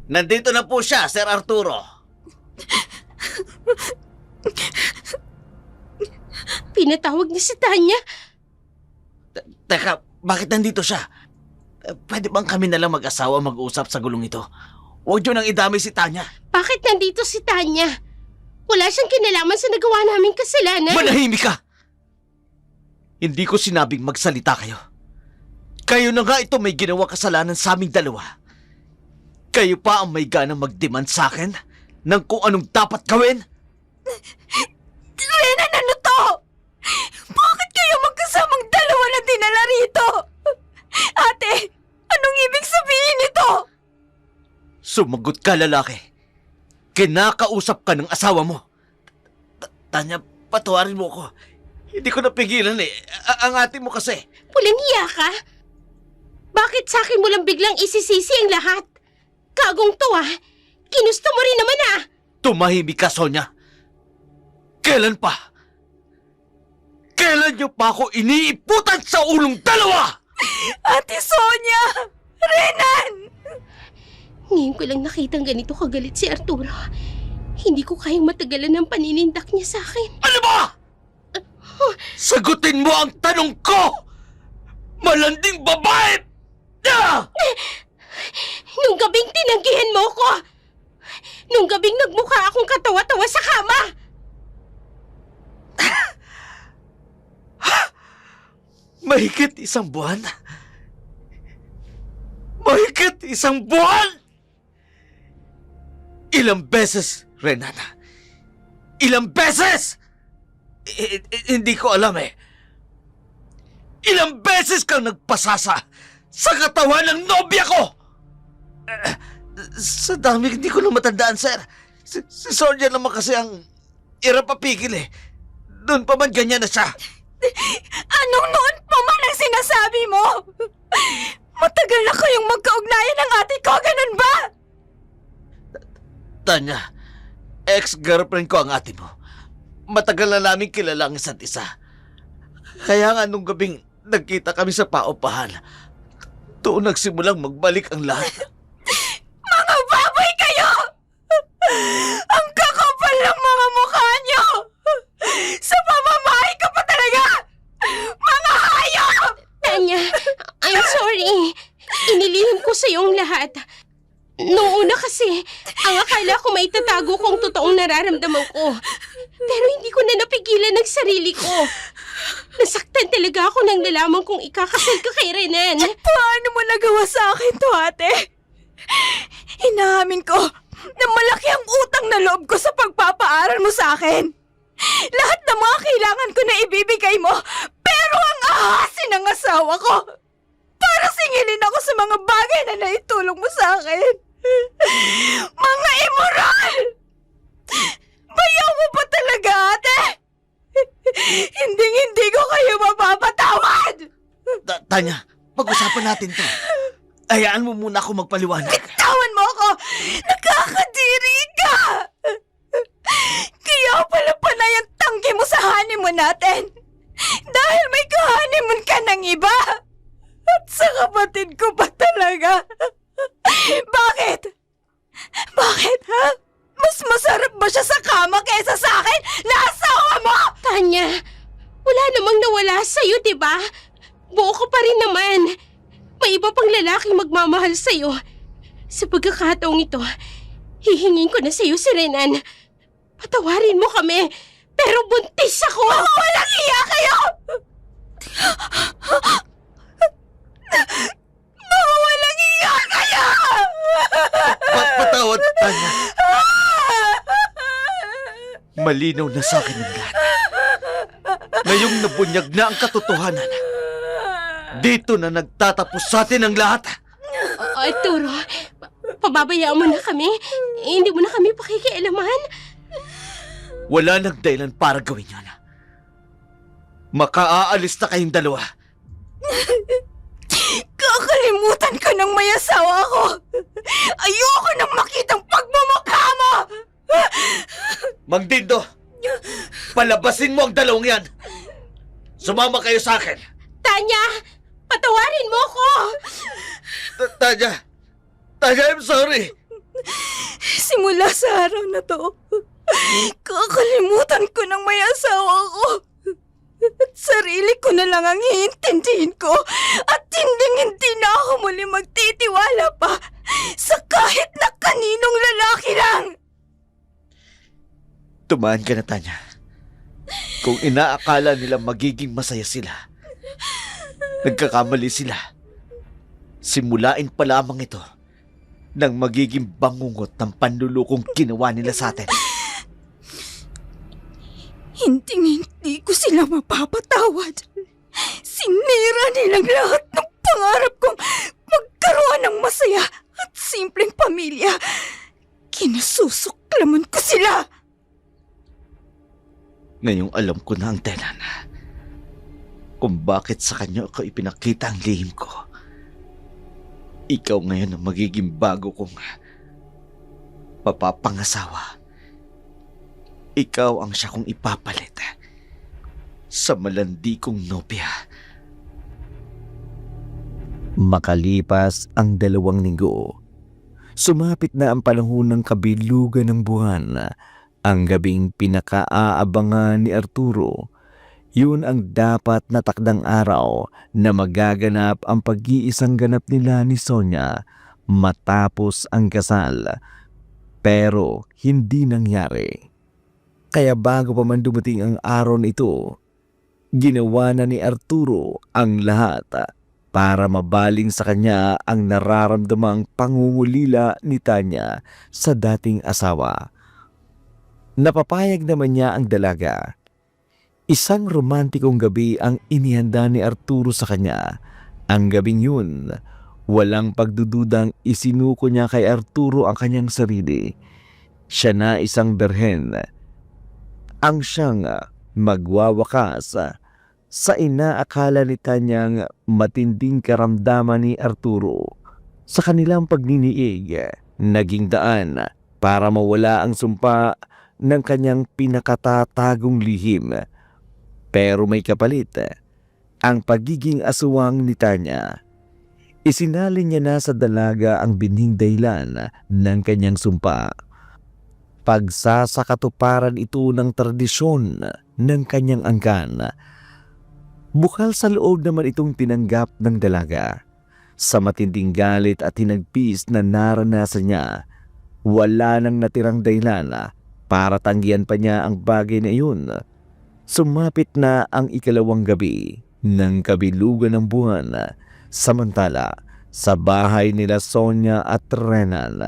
Nandito na po siya, Sir Arturo. pinatawag niya si Tanya. Teka, bakit nandito siya? Pwede bang kami nalang mag-asawa mag-usap sa gulong ito? Huwag nyo nang idamay si Tanya. Bakit nandito si Tanya? Wala siyang kinalaman sa nagawa naming kasalanan. Manahimik ka! Hindi ko sinabing magsalita kayo. Kayo na nga ito may ginawa kasalanan sa aming dalawa. Kayo pa ang may ganang mag-demand sa akin ng kung anong dapat gawin? Renan, ano to? Bakit kayo magkasamang dalawa na dinala rito? Ate, anong ibig sabihin nito? Sumagot ka, lalaki. Kinakausap ka ng asawa mo. Tanya, patawarin mo ako. Hindi ko napigilan eh. Ang ate mo kasi. Pulang hiya ka? Bakit sa akin mo lang biglang isisisi ang lahat? Kagong to ah. Ginusto mo rin naman ah. Tumahimik ka, Sonia. Kailan pa? Kailan niyo pa ako iniiputan sa ulong dalawa? Ate Sonia! Renan! Ngayon ko lang nakitang ganito kagalit si Arturo. Hindi ko kayang matagalan ng paninindak niya sa akin. Ano ba? Sagutin mo ang tanong ko! Malanding babae! Ah! Nung gabing tinanggihan mo ko! Nung gabing nagmukha akong katawa-tawa sa kama! Mahigit isang buwan? Mahigit isang buwan? Ilang beses, Renata? Ilang beses? Hindi ko alam eh. Ilang beses kang nagpasasa sa katawan ng nobya ko? Sa dami, hindi ko na matandaan, sir. Si Sonia naman kasi ang irapapigil eh. Doon pa man ganyan na siya. Anong noon pa man ang sinasabi mo? Matagal na kayong magkaugnayan ng ate ko, ganun ba? Tanya, ex-girlfriend ko ang ate mo. Matagal na namin kilala ang isa't isa. Kaya nga nung gabing nagkita kami sa paupahan, doon nagsimulang magbalik ang lahat. Mga baboy kayo! Ang kakapal ng mga mukha niyo! Sa pamamahay ka pa talaga! Mga hayop! Tanya, I'm sorry. Inilihim ko sa iyong lahat. Noong una kasi, ang akala ko may tatago kong totoong nararamdaman ko. Pero hindi ko na napigilan ang sarili ko. Nasaktan talaga ako nang nalaman kong ikakasal ka kay Renan. Paano mo nagawa sa akin to, ate? Inamin ko na malaki ang utang na loob ko sa pagpapaaral mo sa akin. Lahat ng mga kailangan ko na ibibigay mo, pero ang ahasin ng asawa ko para singilin ako sa mga bagay na naitulong mo sa akin. Mga immoral! Bayaw mo pa talaga, ate? Hindi ko kayo mapapatawad! Tanya, pag-usapan natin to. Hayaan mo muna ako magpaliwanag. Tawan mo ako! natin. Dahil may kahaniman ka ng iba. At sa kapatid ko pa talaga. Bakit? Bakit, ha? Mas masarap ba siya sa kama kaysa sa akin na asawa mo? Tanya, wala namang nawala sa'yo, di ba? Buo ka pa rin naman. May iba pang lalaking magmamahal sa'yo. Sa pagkakataong ito, hihingin ko na sa'yo si Renan. Patawarin mo kami, pero buntis ako! Walang iya kayo! Mga walang iya kayo! Patawad, Tanya. Malinaw na sa akin ang lahat. Ngayong nabunyag na ang katotohanan, dito na nagtatapos sa atin ang lahat. Arturo, pababayaan mo na kami. Hindi mo na kami pakikialaman. Wala nang dahilan para gawin yun. Makaaalis na kayong dalawa. Kakalimutan ko ng may asawa ko! Ayoko nang makitang pagmumukha mo! Mang Dindo, palabasin mo ang dalawang yan. Sumama kayo sa akin. Tanya, patawarin mo ko! Tanya, I'm sorry. Simula sa araw na to, kakalimutan ko ng may asawa ko. At sarili ko na lang ang hiintindihin ko at hindi na ako muli magtitiwala pa sa kahit na kaninong lalaki lang. Tumaan ka na, Tanya. Kung inaakala nila magiging masaya sila, nagkakamali sila. Simulain pa lamang ito ng magiging bangungot ng panlulukong ginawa nila sa atin. Hindi ko sila mapapatawad. Sinira nilang lahat ng pangarap kong magkaroon ng masaya at simpleng pamilya. Kinasusuklaman ko sila. Ngayong alam ko na ang dahilan kung bakit sa kanya ako ipinakita ang lihim ko. Ikaw ngayon ang magiging bago kong mapapangasawa. Ikaw ang siya kong ipapalit sa malandi kong nobya. Makalipas ang 2 linggo, sumapit na ang panahon ng kabilugan ng buwan. Ang gabing pinakaaabangan ni Arturo, yun ang dapat natakdang araw na magaganap ang pag-iisang ganap nila ni Sonia matapos ang kasal. Pero hindi nangyari. Kaya bago pa man dumating ang araw nito, ginawa na ni Arturo ang lahat para mabaling sa kanya ang nararamdamang pangungulila ni Tanya sa dating asawa. Napapayag naman niya ang dalaga. Isang romantikong gabi ang inihanda ni Arturo sa kanya. Ang gabing yun, walang pagdududang isinuko niya kay Arturo ang kanyang sarili. Siya na isang berhen. Ang siyang magwawakas sa inaakala ni Tanyang matinding karamdaman ni Arturo. Sa kanilang pagniniig, naging daan para mawala ang sumpa ng kanyang pinakatatagong lihim. Pero may kapalit, ang pagiging aswang ni Tanya. Isinalin niya na sa dalaga ang binhing dahilan ng kanyang sumpa. Pagsasakatuparan ito ng tradisyon ng kanyang angkan. Bukal sa loob naman itong tinanggap ng dalaga. Sa matinding galit at hinagpis na naranasan niya, wala nang natirang dahilan para tanggihan pa niya ang bagay na iyon. Sumapit na ang 2 gabi ng kabilugan ng buwan, samantala sa bahay nila Sonia at Renan.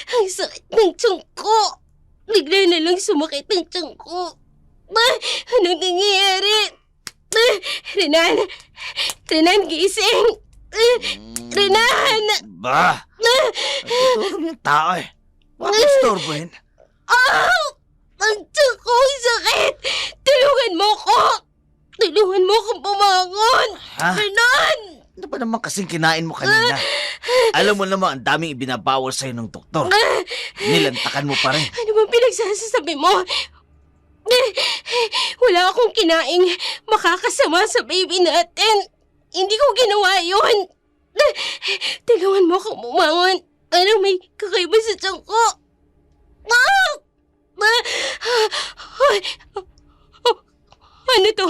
Ang sakit ng tiyan ko. Bigla na lang sumakit ang tiyan ko. Anong nangyayari? Renan! Renan, gising! Renan! Ba! Natutulog yung tao Bakit istorbohin? Ang tiyan ko ang sakit! Tulungan mo ko! Tulungan mo akong bumangon! Ha? Renan! Ano ba naman kasing kinain mo kanina? Alam mo naman, ang daming ibinabawal sa'yo ng doktor. Nilantakan mo pa rin. Ano bang pinagsasasabi mo? Wala akong kinaing makakasama sa baby natin. Hindi ko ginawa yun. Tulungan mo akong bumangon. Anong may kakaiba sa tiyan ko? Ano to?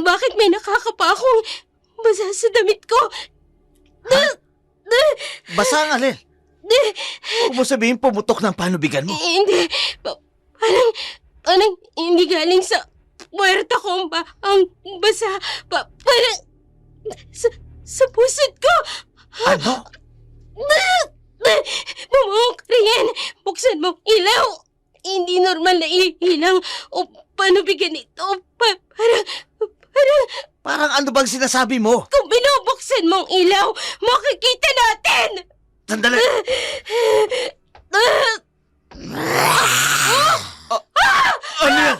Bakit may nakakapa akong basa sa damit ko? Basa ang alin. Huwag mo sabihin pumutok ng panubigan mo. Hindi. Parang hindi galing sa puwerta ko ang basa. Parang sa pusit ko. Ano? Bumuk, Rian. Buksan mo ilaw. Hindi normal na ilang o panubigan ito. Parang ano bang sinasabi mo? Kung binubuksan mong ilaw, makikita natin! Sandali. Ano yan?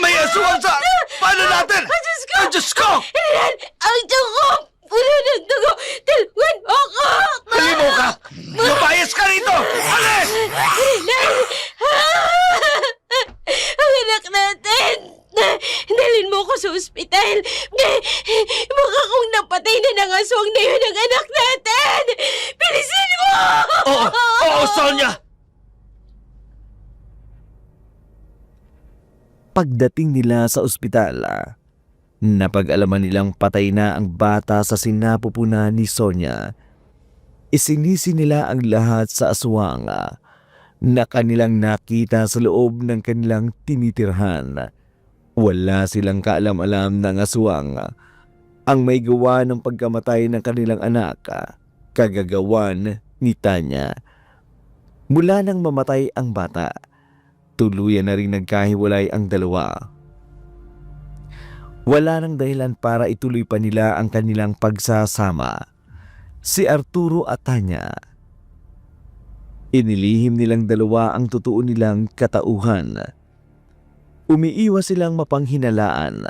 May aswang sa... Paano natin? Diyos ko! Diyos ko! Rian, ang tiyan ko! Puno ng dugo! Tulungan mo ako! Halimo ka! Lumayas ka rito! Alis! Rian! Ang anak natin! Dalhin mo ko sa ospital! Baka kung napatay na ng aswang na yun ang anak natin! Bilisin mo! Oo, Sonia! Pagdating nila sa ospital, napag-alaman nilang patay na ang bata sa sinapupunan ni Sonia. Isinisi nila ang lahat sa aswang na kanilang nakita sa loob ng kanilang tinitirhan. Wala silang kaalam-alam ng aswang ang may gawa ng pagkamatay ng kanilang anak, kagagawan ni Tanya. Mula nang mamatay ang bata, tuluyan na rin nagkahiwalay ang dalawa. Wala nang dahilan para ituloy pa nila ang kanilang pagsasama. Si Arturo at Tanya. Inilihim nilang dalawa ang totoo nilang katauhan. Umiiwas silang mapanghinalaan